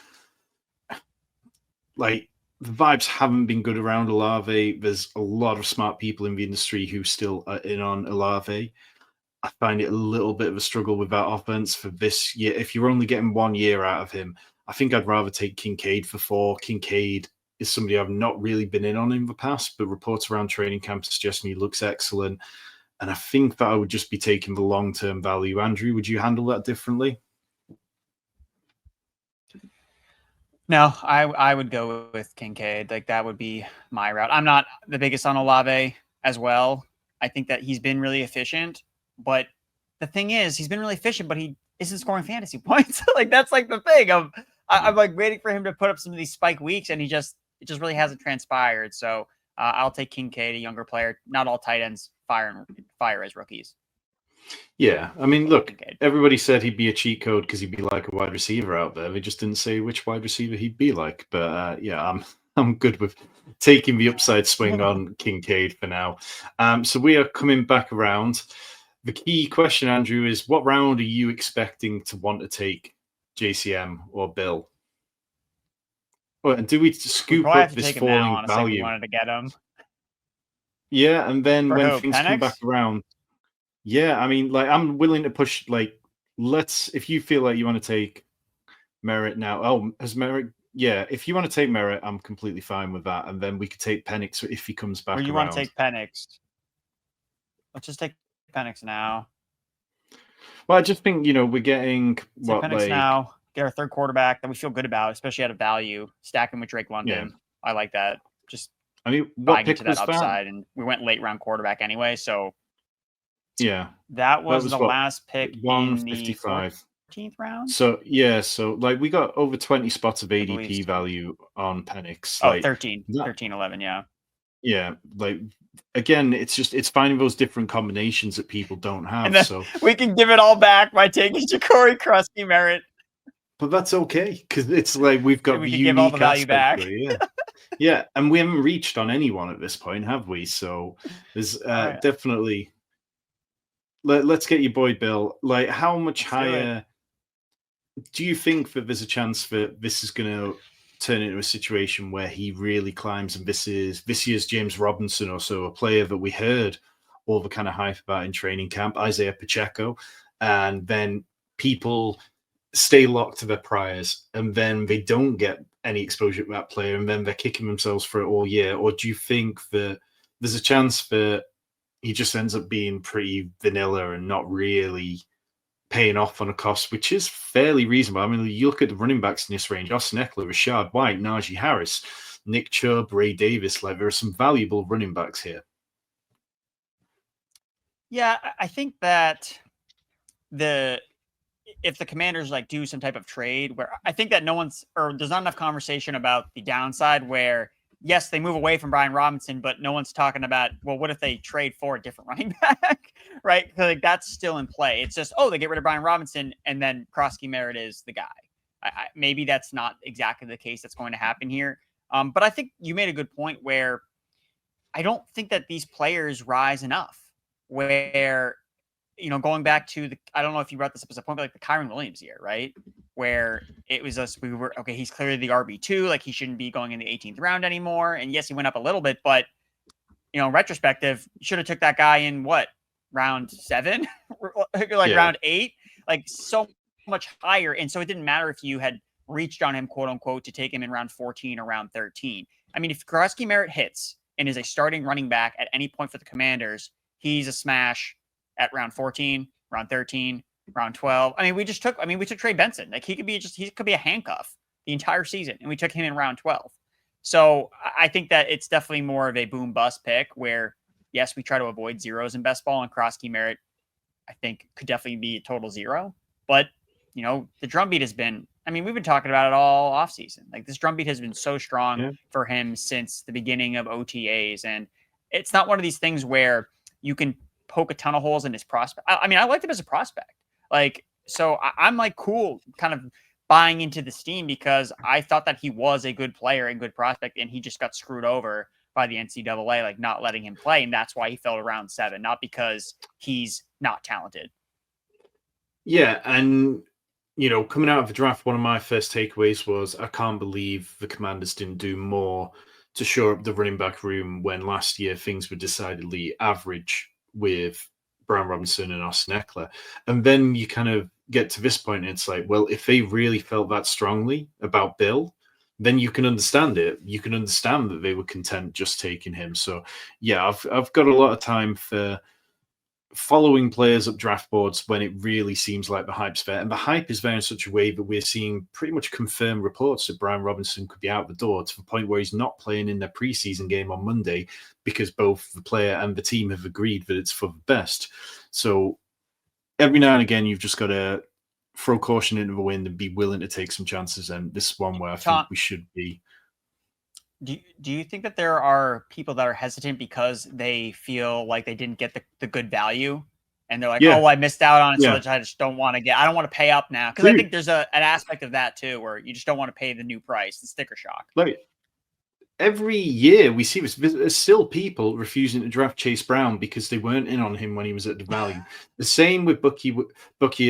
The vibes haven't been good around Olave. There's a lot of smart people in the industry who still are in on Olave. I find it a little bit of a struggle with that offense for this year. If you're only getting 1 year out of him, I think I'd rather take Kincaid for 4. Kincaid is somebody I've not really been in on in the past, but reports around training camp suggesting he looks excellent. And I think that I would just be taking the long-term value. Andrew, would you handle that differently? No, I would go with Kincaid. Like that would be my route. I'm not the biggest on Olave as well. I think that he's been really efficient, but the thing is, he's been really efficient, but he isn't scoring fantasy points. Like that's like the thing. I'm like waiting for him to put up some of these spike weeks, and it just really hasn't transpired. So I'll take Kincaid, a younger player. Not all tight ends fire as rookies. Yeah, I mean, look, everybody said he'd be a cheat code because he'd be like a wide receiver out there. They just didn't say which wide receiver he'd be like. But yeah, I'm good with taking the upside swing on Kincaid for now. So we are coming back around. The key question, Andrew, is what round are you expecting to want to take JCM or Bill? Well, and do we scoop up this falling now, value? We wanted to get him. Yeah, and then For when who? things Penix? come back around, yeah, I mean, like I'm willing to push. Like, if you feel like you want to take Merritt now. Oh, has Merritt? Yeah, if you want to take Merritt, I'm completely fine with that. And then we could take Penix if he comes back. Or you around. Want to take Penix? Let's just take Penix now. Well, I just think we're getting Penix now. Get our third quarterback that we feel good about, especially at a value. Stack him with Drake London. Yeah. I like that. Just what pick into that upside, and we went late round quarterback anyway. So yeah, that was the last pick 155. 14th round. So yeah, like we got over 20 spots of ADP value on Penix. Oh, 13, 11, yeah. Yeah, like again, it's finding those different combinations that people don't have. And then so we can give it all back by taking Jacory Croskey-Merritt. But that's okay because it's like we've got we the unique give all the value back. Yeah, yeah, and we haven't reached on anyone at this point, have we? So there's definitely. Let's get your boy Bill. Like, how much higher do you think that there's a chance that this is going to turn into a situation where he really climbs, and this year's James Robinson, or so, a player that we heard all the kind of hype about in training camp, Isaiah Pacheco, and then people stay locked to their priors, and then they don't get any exposure to that player, and then they're kicking themselves for it all year? Or do you think that there's a chance that he just ends up being pretty vanilla and not really paying off on a cost, which is fairly reasonable? I mean, you look at the running backs in this range: Austin Ekeler, Rashad White, Najee Harris, Nick Chubb, Ray Davis. Like, there are some valuable running backs here. Yeah, I think that if the Commanders like do some type of trade, where I think that there's not enough conversation about the downside where, yes, they move away from Brian Robinson, but no one's talking about, well, what if they trade for a different running back, right? Like that's still in play. It's just, they get rid of Brian Robinson and then Croskey-Merritt is the guy. Maybe that's not exactly the case that's going to happen here. But I think you made a good point where I don't think that these players rise enough where, going back to I don't know if you brought this up as a point, but like the Kyron Williams year, right? Where it was he's clearly the RB2, like he shouldn't be going in the 18th round anymore. And yes, he went up a little bit, but in retrospective, you should have took that guy in round 7, round 8, like so much higher. And so it didn't matter if you had reached on him, quote unquote, to take him in round 14 or round 13. I mean, if Croskey-Merritt hits and is a starting running back at any point for the Commanders, he's a smash at round 14, round 13, round 12. I mean, we took Trey Benson. Like he could be a handcuff the entire season, and we took him in round 12. So I think that it's definitely more of a boom bust pick where, yes, we try to avoid zeros in best ball, and Croskey-Merritt, I think, could definitely be a total zero. But, the drumbeat has been, we've been talking about it all offseason. Like this drumbeat has been so strong for him since the beginning of OTAs. And it's not one of these things where you can poke a ton of holes in his prospect. I liked him as a prospect. So I'm like cool kind of buying into the steam because I thought that he was a good player and good prospect, and he just got screwed over by the NCAA, like not letting him play. And that's why he fell to round 7, not because he's not talented. Yeah. And, coming out of the draft, one of my first takeaways was I can't believe the Commanders didn't do more to shore up the running back room when last year things were decidedly average with Brian Robinson and Austin Ekeler. And then you kind of get to this point and it's like, well, if they really felt that strongly about Bill, then you can understand it. You can understand that they were content just taking him. So yeah, I've got a lot of time for following players up draft boards when it really seems like the hype's there. And the hype is there in such a way that we're seeing pretty much confirmed reports that Brian Robinson could be out the door, to the point where he's not playing in their preseason game on Monday because both the player and the team have agreed that it's for the best. So every now and again, you've just got to throw caution into the wind and be willing to take some chances. And this is one where I think we should be. Do you think that there are people that are hesitant because they feel like they didn't get the good value, and they're like, oh, I missed out on it, so I just don't want to I don't want to pay up now? Because I think there's an aspect of that too, where you just don't want to pay the new price, the sticker shock. Like, every year we see this. There's still people refusing to draft Chase Brown because they weren't in on him when he was at the value. The same with Bucky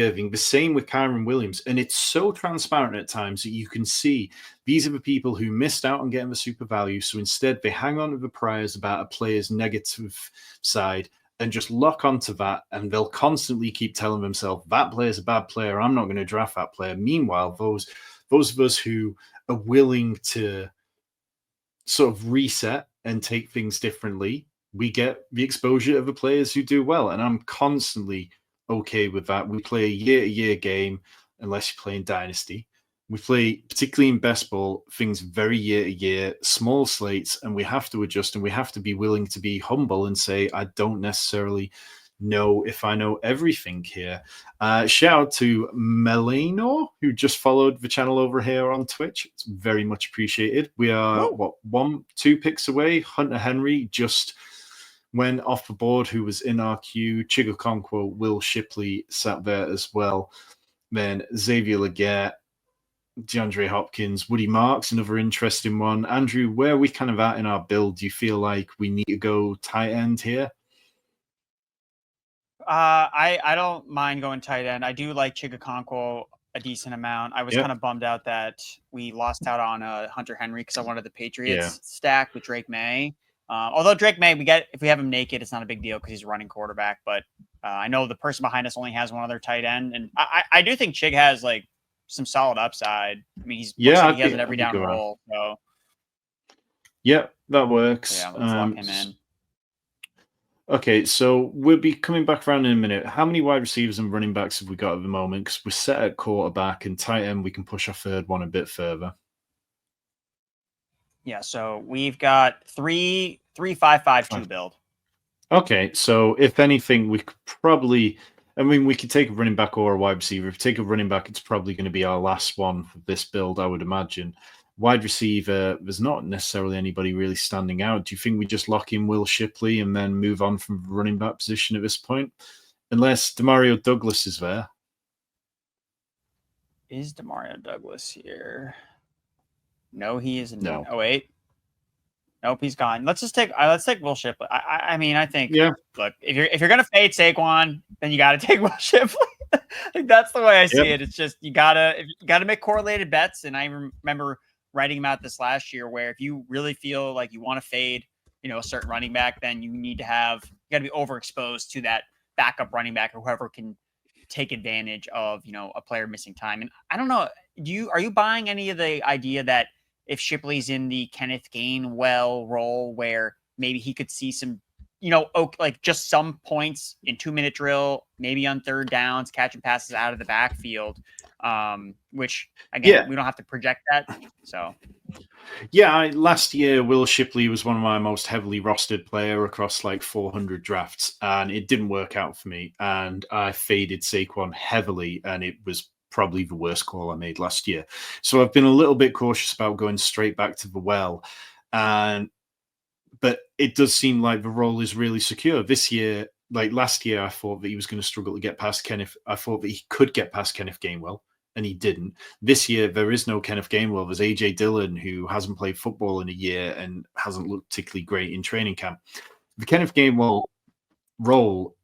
Irving, the same with Kyron Williams. And it's so transparent at times that you can see these are the people who missed out on getting the super value. So instead they hang on to the priors about a player's negative side and just lock onto that. And they'll constantly keep telling themselves, that player's a bad player, I'm not going to draft that player. Meanwhile, those of us who are willing to sort of reset and take things differently, we get the exposure of the players who do well. And I'm constantly okay with that. We play a year-to-year game, unless you're playing Dynasty. We play, particularly in best ball, things very year-to-year, small slates, and we have to adjust, and we have to be willing to be humble and say, I don't necessarily know if I know everything here. Shout out to Melano, who just followed the channel over here on Twitch. It's very much appreciated. We are, 2 picks away. Hunter Henry just went off the board, who was in our queue. Chig Okonkwo, Will Shipley sat there as well. Then Xavier Legette, DeAndre Hopkins, Woody Marks, another interesting one. Andrew, where are we kind of at in our build? Do you feel like we need to go tight end here? I don't mind going tight end. I do like Chig Okonkwo a decent amount. I was kind of bummed out that we lost out on Hunter Henry because I wanted the Patriots stack with Drake Maye. Although Drake Maye, if we have him naked, it's not a big deal because he's a running quarterback. But I know the person behind us only has one other tight end, and I do think Chig has like some solid upside. I mean, he has an every down role. So yeah, that works. Yeah, let's lock him in. Okay, so we'll be coming back around in a minute. How many wide receivers and running backs have we got at the moment? Because we're set at quarterback, and tight end, we can push our third one a bit further. Yeah, so we've got 3-5-5-2 build. Okay, so if anything, we could probably, we could take a running back or a wide receiver. If we take a running back, it's probably going to be our last one for this build, I would imagine. Wide receiver, there's not necessarily anybody really standing out. Do you think we just lock in Will Shipley and then move on from the running back position at this point? Unless Demario Douglas is there. Is Demario Douglas here? No, he isn't. No. Oh, wait. Nope, he's gone. Let's take Will Shipley. I mean, I think, look, if you're gonna fade Saquon, then you gotta take Will Shipley. I think that's the way I see it. It's just you gotta make correlated bets. And I remember writing about this last year, where if you really feel like you want to fade, a certain running back, then you got to be overexposed to that backup running back or whoever can take advantage of, a player missing time. And I don't know, are you buying any of the idea that if Shipley's in the Kenneth Gainwell role, where maybe he could see some, like just some points in 2-minute drill, maybe on third downs, catching passes out of the backfield, which again, we don't have to project that. So, last year, Will Shipley was one of my most heavily rostered player across like 400 drafts, and it didn't work out for me. And I faded Saquon heavily, and it was probably the worst call I made last year. So I've been a little bit cautious about going straight back to the well. But it does seem like the role is really secure. This year, like last year, I thought that he was going to struggle to get past Kenneth. I thought that he could get past Kenneth Gainwell, and he didn't. This year, there is no Kenneth Gainwell. There's A.J. Dillon, who hasn't played football in a year and hasn't looked particularly great in training camp. The Kenneth Gainwell role,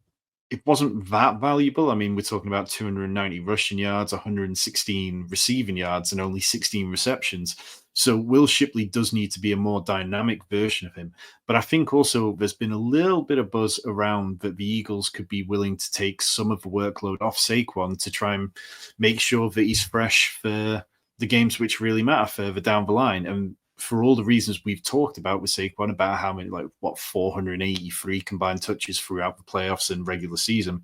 it wasn't that valuable. I mean, we're talking about 290 rushing yards, 116 receiving yards, and only 16 receptions. So Will Shipley does need to be a more dynamic version of him. But I think also there's been a little bit of buzz around that the Eagles could be willing to take some of the workload off Saquon to try and make sure that he's fresh for the games which really matter further down the line. And for all the reasons we've talked about with Saquon, about how many, 483 combined touches throughout the playoffs and regular season,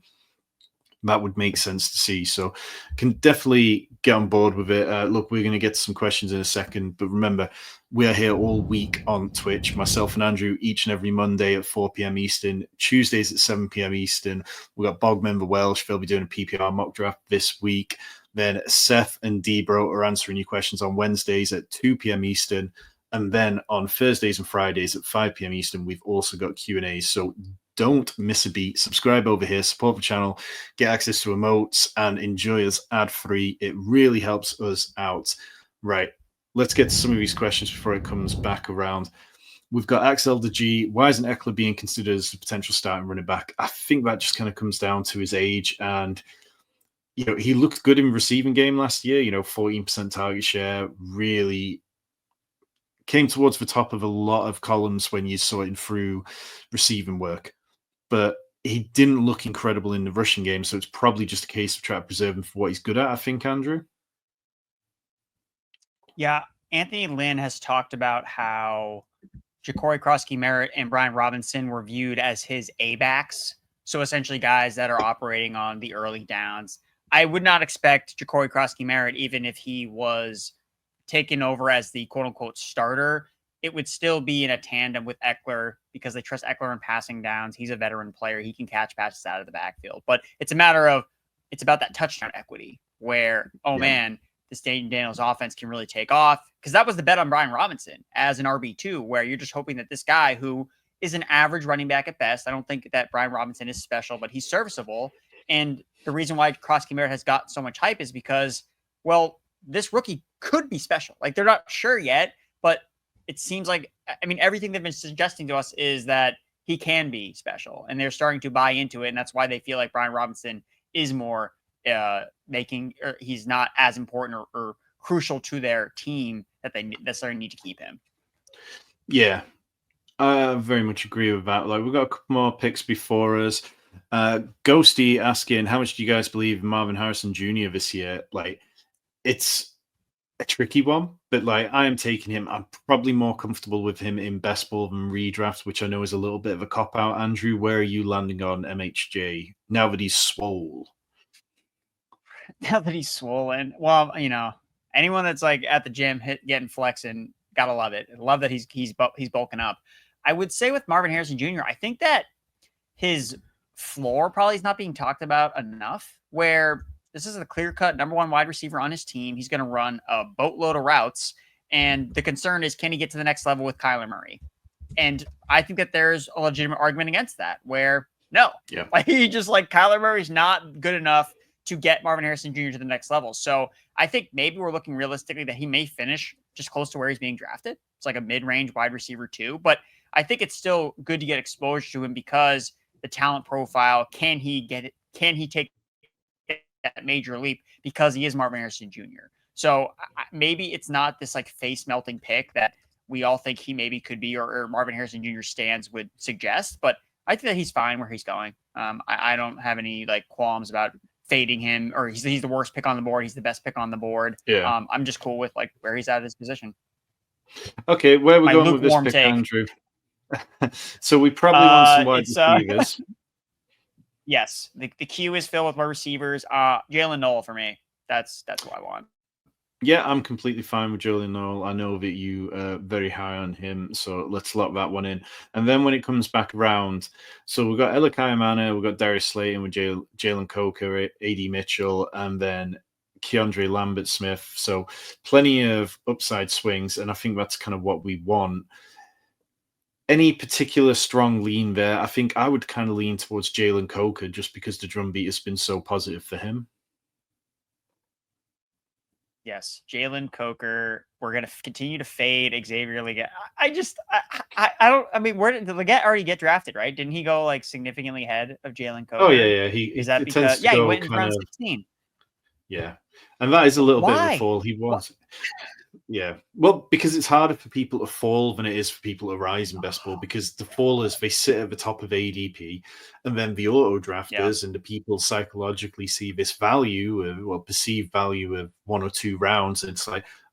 that would make sense to see. So can definitely get on board with it. Look, we're going to get to some questions in a second, but remember, we are here all week on Twitch, myself and Andrew, each and every Monday at 4 p.m. Eastern, Tuesdays at 7 p.m. Eastern. We've got Bog member Welsh. They'll be doing a PPR mock draft this week. Then Seth and Debro are answering your questions on Wednesdays at 2 p.m. Eastern. And then on Thursdays and Fridays at 5 p.m. Eastern, we've also got Q&As. So don't miss a beat. Subscribe over here, support the channel, get access to emotes, and enjoy us ad-free. It really helps us out. Right, let's get to some of these questions before it comes back around. We've got Axel the G. Why isn't Eckler being considered as a potential starting running back? I think that just kind of comes down to his age. And, he looked good in receiving game last year, 14% target share, really came towards the top of a lot of columns when you saw it through receiving work. But he didn't look incredible in the rushing game, so it's probably just a case of trying to preserve him for what he's good at, I think, Andrew. Yeah, Anthony Lynn has talked about how Jacory Croskey-Merritt and Brian Robinson were viewed as his A-backs, so essentially guys that are operating on the early downs. I would not expect Jacory Croskey-Merritt, even if he was taken over as the quote-unquote starter, it would still be in a tandem with Eckler because they trust Eckler in passing downs. He's a veteran player. He can catch passes out of the backfield. But it's about that touchdown equity where, man, this Daniels offense can really take off. Because that was the bet on Brian Robinson as an RB2, where you're just hoping that this guy who is an average running back at best, I don't think that Brian Robinson is special, but he's serviceable. And the reason why Croskey-Merritt has got so much hype is because, this rookie could be special. Like, they're not sure yet, but it seems like, everything they've been suggesting to us is that he can be special, and they're starting to buy into it. And that's why they feel like Brian Robinson is more he's not as important or crucial to their team that they necessarily need to keep him. Yeah, I very much agree with that. We've got a couple more picks before us. Ghosty asking, how much do you guys believe in Marvin Harrison Jr. this year? It's a tricky one, but I am taking him. I'm probably more comfortable with him in best ball than redraft, which I know is a little bit of a cop out. Andrew, where are you landing on MHJ now that he's swole? Now that he's swollen, well, anyone that's at the gym getting flexing, gotta love it. Love that he's bulking up. I would say with Marvin Harrison Jr., I think that his floor probably is not being talked about enough. Where this is a clear-cut number one wide receiver on his team. He's going to run a boatload of routes. And the concern is, can he get to the next level with Kyler Murray? And I think that there's a legitimate argument against that, where no. Yeah. Kyler Murray's not good enough to get Marvin Harrison Jr. to the next level. So I think maybe we're looking realistically that he may finish just close to where he's being drafted. It's like a mid-range wide receiver too. But I think it's still good to get exposure to him because the talent profile, can he get it? Can he take that major leap because he is Marvin Harrison Jr. So maybe it's not this face melting pick that we all think he maybe could be, or Marvin Harrison Jr. stands would suggest, but I think that he's fine where he's going. I don't have any qualms about fading him, or he's the worst pick on the board. He's the best pick on the board. Yeah. I'm just cool with where he's at his position. Okay. Where are we going with this pick, take. Andrew? So we probably want some wide receivers. Yes, the queue is filled with wide receivers. Jaylin Noel for me. That's what I want. Yeah, I'm completely fine with Jaylin Noel. I know that you are very high on him, so let's lock that one in. And then when it comes back around, so we've got Elikai Amana, we've got Darius Slayton with Jalen Coker, AD Mitchell, and then Keandre Lambert-Smith. So plenty of upside swings, and I think that's kind of what we want. Any particular strong lean there? I think I would kind of lean towards Jalen Coker just because the drumbeat has been so positive for him. Yes, Jalen Coker. We're going to continue to fade Xavier Legette. I don't. Where did Legette already get drafted? Right? Didn't he go significantly ahead of Jalen Coker? Oh yeah. Is that because he went in round 16? Yeah, and that is a little bit of a fall. He was. Yeah, well, because it's harder for people to fall than it is for people to rise in best ball, because the fallers, they sit at the top of ADP, and then the auto drafters and the people psychologically see this value, perceived value of 1 or 2 rounds, and it's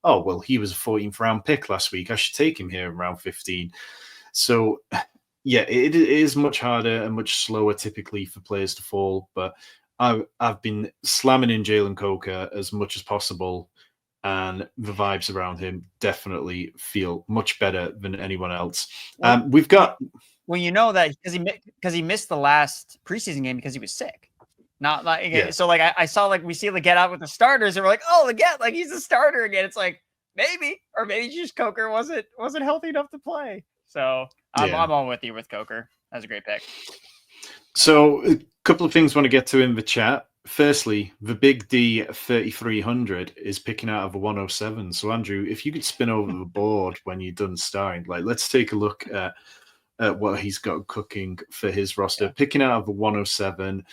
oh, well, he was a 14th round pick last week. I should take him here in round 15. So, yeah, it is much harder and much slower typically for players to fall. But I've been slamming in Jalen Coker as much as possible. And the vibes around him definitely feel much better than anyone else. We've got... Well, you know that because he missed the last preseason game because he was sick. Not like so like I saw like we see Leggett out with the starters and we're like, oh, Leggett, like he's a starter again. It's like maybe just Coker wasn't healthy enough to play. So I'm all with you with Coker. That's a great pick. So a couple of things I want to get to in the chat. Firstly, the Big D 3300 is picking out of a 107. So Andrew, if you could spin over the board when you're done starting, like let's take a look at what he's got cooking for his roster. Picking out of a 107.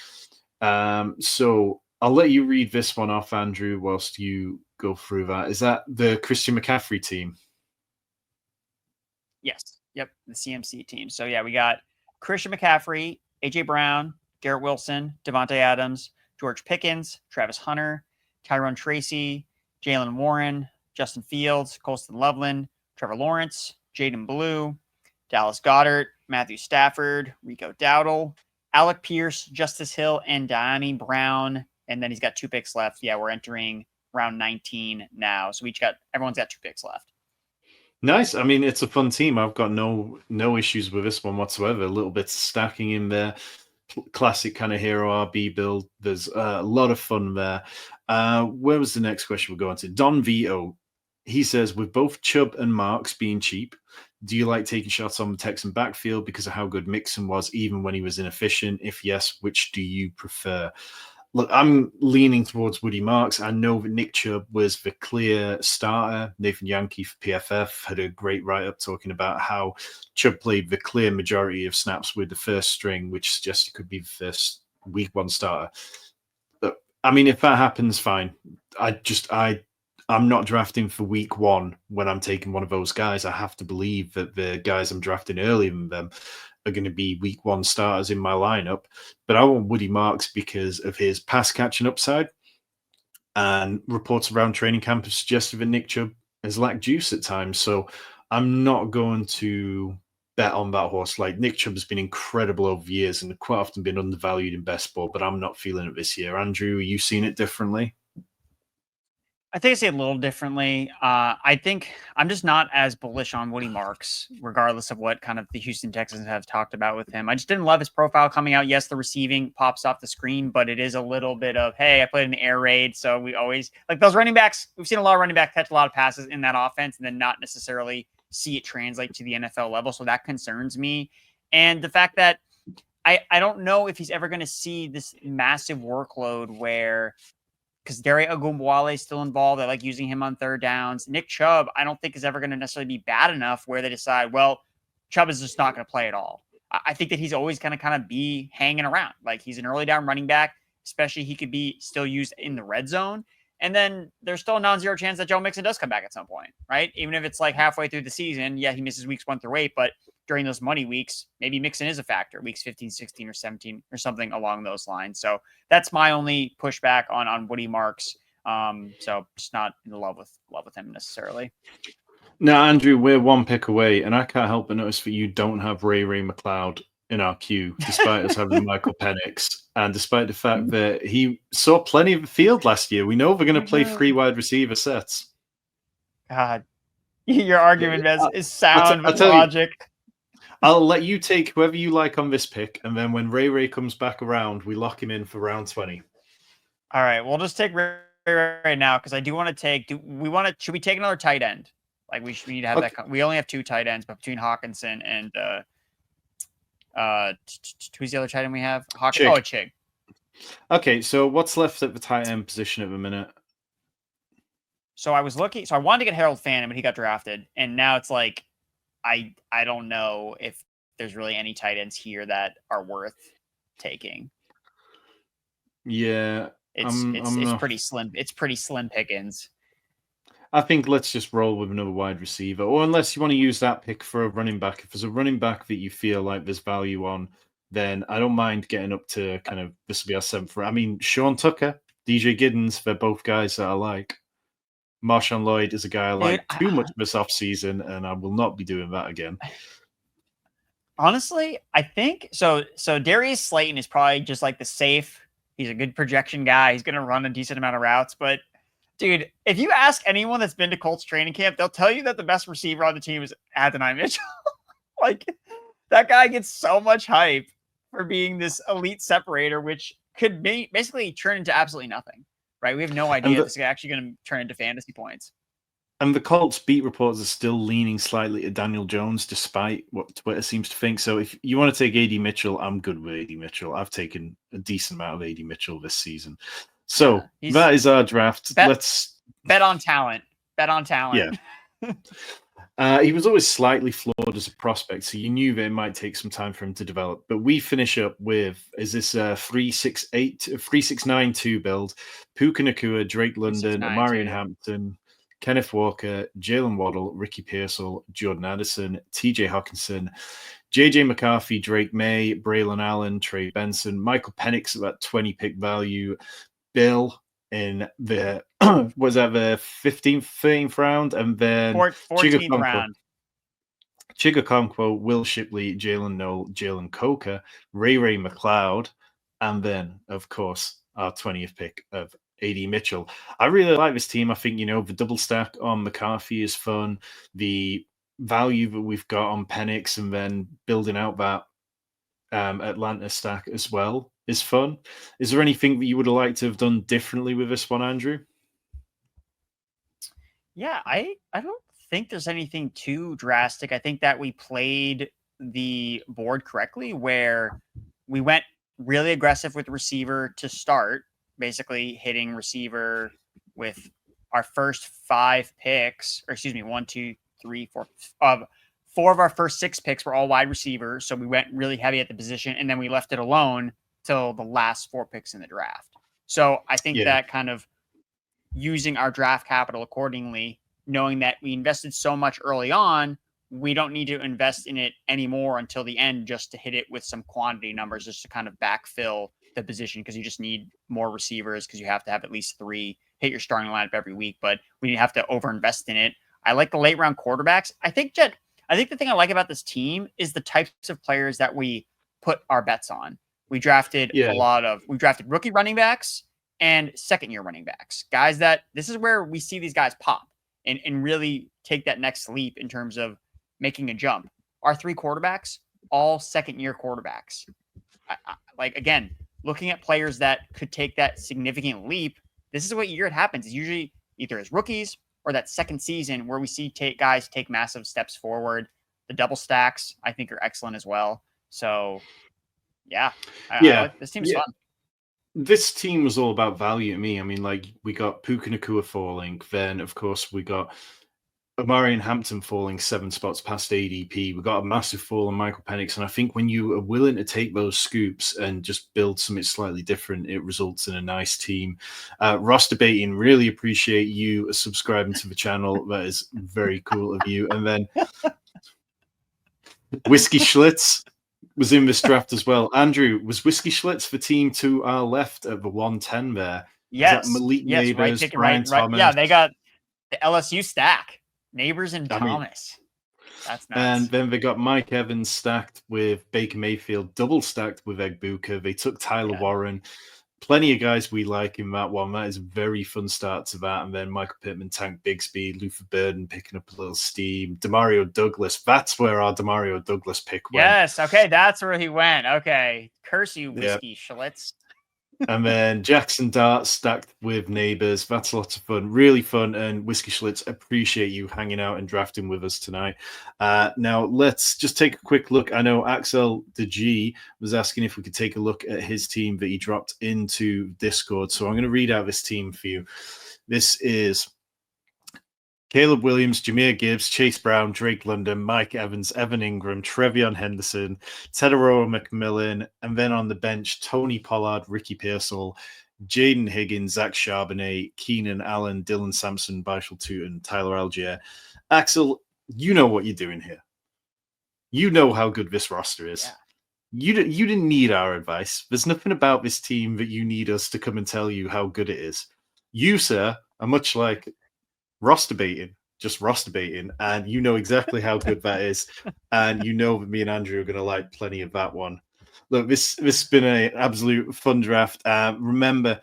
So I'll let you read this one off, Andrew, whilst you go through that. Is that the Christian McCaffrey team? Yes. Yep. The CMC team. So yeah, we got Christian McCaffrey, AJ Brown, Garrett Wilson, Devontae Adams, George Pickens, Travis Hunter, Tyrone Tracy, Jalen Warren, Justin Fields, Colston Loveland, Trevor Lawrence, Jaden Blue, Dallas Goedert, Matthew Stafford, Rico Dowdle, Alec Pierce, Justice Hill, and Diami Brown. And then he's got 2 picks left. Yeah, we're entering round 19 now. So everyone's got 2 picks left. Nice. I mean, it's a fun team. I've got no issues with this one whatsoever. A little bit of stacking in there. Classic kind of hero RB build. There's a lot of fun there. Where was the next question we're going to? Don Vito. He says, with both Chubb and Marks being cheap, do you like taking shots on the Texan backfield because of how good Mixon was, even when he was inefficient? If yes, which do you prefer? Look, I'm leaning towards Woody Marks. I know that Nick Chubb was the clear starter. Nathan Yankee for PFF had a great write-up talking about how Chubb played the clear majority of snaps with the first string, which suggests he could be the first week 1 starter. But, I mean, if that happens, fine. I'm not drafting for week 1 when I'm taking one of those guys. I have to believe that the guys I'm drafting earlier than them are going to be week 1 starters in my lineup. But I want Woody Marks because of his pass catching upside. And reports around training camp have suggested that Nick Chubb has lacked juice at times. So I'm not going to bet on that horse. Like, Nick Chubb has been incredible over the years and quite often been undervalued in best ball, but I'm not feeling it this year. Andrew, are you seeing it differently? I think I say it a little differently. I think I'm just not as bullish on Woody Marks, regardless of what kind of the Houston Texans have talked about with him. I just didn't love his profile coming out. Yes, the receiving pops off the screen, but it is a little bit of, hey, I played in the air raid. So we always, like those running backs, we've seen a lot of running backs catch a lot of passes in that offense and then not necessarily see it translate to the NFL level. So that concerns me. And the fact that I don't know if he's ever going to see this massive workload where, because Dare Ogunbowale is still involved. I like using him on 3rd downs. Nick Chubb, I don't think is ever going to necessarily be bad enough where they decide, well, Chubb is just not going to play at all. I think that he's always going to kind of be hanging around. Like, he's an early down running back, especially he could be still used in the red zone. And then there's still a non-zero chance that Joe Mixon does come back at some point, right? Even if it's like halfway through the season, yeah, he misses weeks 1 through 8, but during those money weeks, maybe Mixon is a factor, weeks 15, 16, or 17, or something along those lines. So that's my only pushback on Woody Marks. So just not in love with him necessarily. Now, Andrew, we're 1 pick away, and I can't help but notice that you don't have Ray McCloud in our queue, despite us having Michael Penix, and despite the fact that he saw plenty of the field last year. We know we're going to play 3 wide receiver sets. God, your argument is sound with logic. I'll let you take whoever you like on this pick, and then when Ray comes back around, we lock him in for round 20. All right, we'll just take Ray right now because I do want to take. Should we take another tight end? Like we need to have that. We only have 2 tight ends, but between Hockenson and who's the other tight end we have? Chig. Okay, so what's left at the tight end position at the minute? So I was looking. So I wanted to get Harold Phantom, but he got drafted, and now it's like I don't know if there's really any tight ends here that are worth taking. Yeah, it's pretty slim. It's pretty slim pickings. I think let's just roll with another wide receiver, or unless you want to use that pick for a running back. If there's a running back that you feel like there's value on, then I don't mind getting up to kind of, this will be our 7th. I mean, Sean Tucker, DJ Giddens, they're both guys that I like. Marshawn Lloyd is a guy I like Dude, too much this offseason, and I will not be doing that again. Honestly, I think so. So Darius Slayton is probably just like the safe. He's a good projection guy. He's going to run a decent amount of routes. But dude, if you ask anyone that's been to Colts training camp, they'll tell you that the best receiver on the team is Adonai Mitchell. Like that guy gets so much hype for being this elite separator, which could be basically turn into absolutely nothing. Right? We have no idea if this is actually going to turn into fantasy points. And the Colts beat reporters are still leaning slightly to Daniel Jones, despite what Twitter seems to think. So if you want to take AD Mitchell, I'm good with AD Mitchell. I've taken a decent amount of AD Mitchell this season. So that is our draft. Let's bet on talent. Bet on talent. Yeah. He was always slightly flawed as a prospect, so you knew that it might take some time for him to develop. But we finish up with, is this a 3-6-9-2 build? Puka Nacua, Drake London, Omarion Hampton, Kenneth Walker, Jaylen Waddle, Ricky Pearsall, Jordan Addison, TJ Hockenson, JJ McCarthy, Drake Maye, Braelon Allen, Trey Benson, Michael Penix at that 20 pick value, Bill in the was that the 15th, 13th round, and then 14th round. Chig Okonkwo, Will Shipley, Jalen Noel, Jalen Coker, Ray McCloud, and then of course our 20th pick of AD Mitchell. I really like this team. I think, the double stack on McCarthy is fun. The value that we've got on Penix and then building out that Atlanta stack as well is fun. Is there anything that you would have liked to have done differently with this one, Andrew? Yeah, I don't think there's anything too drastic. I think that we played the board correctly where we went really aggressive with the receiver to start, basically hitting receiver with our first 5 picks, or excuse me, 1, 2, 3, 4. 4 of our first 6 picks were all wide receivers. So we went really heavy at the position, and then we left it alone till the last 4 picks in the draft. So I think that kind of using our draft capital accordingly, knowing that we invested so much early on, we don't need to invest in it anymore until the end just to hit it with some quantity numbers, just to kind of backfill the position, because you just need more receivers because you have to have at least 3 hit your starting lineup every week, but we have to overinvest in it. I like the late round quarterbacks. I think the thing I like about this team is the types of players that we put our bets on. We drafted we drafted rookie running backs and second-year running backs, guys that this is where we see these guys pop and really take that next leap in terms of making a jump. Our 3 quarterbacks, all second-year quarterbacks. Again, looking at players that could take that significant leap, this is what year it happens. It's usually either as rookies or that second season where we see guys take massive steps forward. The double stacks, I think, are excellent as well. So, I like, this team's fun. This team was all about value to me. I mean, we got Puka Nacua falling. Then, of course, we got Omarion Hampton falling 7 spots past ADP. We got a massive fall on Michael Penix. And I think when you are willing to take those scoops and just build something slightly different, it results in a nice team. Roster baiting, really appreciate you subscribing to the channel. That is very cool of you. And then Whiskey Schlitz was in this draft as well. Andrew, was Whiskey Schlitz the team to our left at the 110 there? Yes. Malik Neighbors, right, Brian Thomas. Yeah, they got the LSU stack. Neighbors and Thomas. That's nuts. And then they got Mike Evans stacked with Baker Mayfield, double stacked with Egbuka. They took Tyler Warren. Plenty of guys we like in that one. That is a very fun start to that. And then Michael Pittman, Tank Bigsby, Luther Burden picking up a little steam. Demario Douglas. That's where our Demario Douglas pick went. Yes. Okay. That's where he went. Okay. Curse you, Whiskey Schlitz. And then Jackson Dart stacked with Neighbors. That's lots of fun. Really fun. And Whiskey Schlitz, appreciate you hanging out and drafting with us tonight. Now, let's just take a quick look. I know Axel the G was asking if we could take a look at his team that he dropped into Discord. So I'm going to read out this team for you. This is Caleb Williams, Jahmyr Gibbs, Chase Brown, Drake London, Mike Evans, Evan Ingram, Trevion Henderson, Tedero McMillan, and then on the bench, Tony Pollard, Ricky Pearsall, Jaden Higgins, Zach Charbonnet, Keenan Allen, Dylan Sampson, Bishal Tootin, Tyler Algier. Axel, you know what you're doing here. You know how good this roster is. Yeah. You didn't need our advice. There's nothing about this team that you need us to come and tell you how good it is. You, sir, are much like roster baiting, just roster baiting, and you know exactly how good that is, and you know that me and Andrew are going to like plenty of that one. Look, this has been an absolute fun draft. Remember,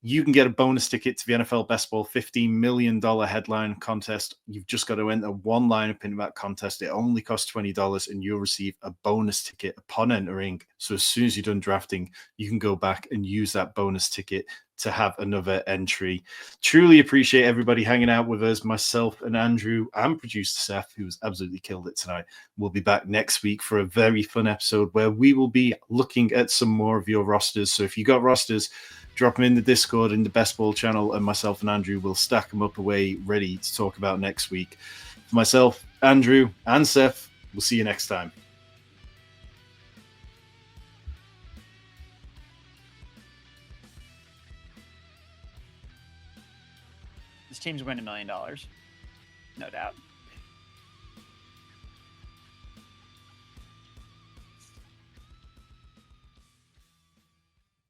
you can get a bonus ticket to the NFL Best Ball $15 million headline contest. You've just got to enter one lineup in that contest. It only costs $20 and you'll receive a bonus ticket upon entering. So as soon as you're done drafting, you can go back and use that bonus ticket to have another entry. Truly appreciate everybody hanging out with us, myself and Andrew and producer Seth, who's absolutely killed it tonight. We'll be back next week for a very fun episode where we will be looking at some more of your rosters. So if you got rosters, drop them in the Discord, in the Best Ball channel, and myself and Andrew will stack them up away ready to talk about next week. For myself, Andrew, and Seth, we'll see you next time. This team's winning $1 million. No doubt.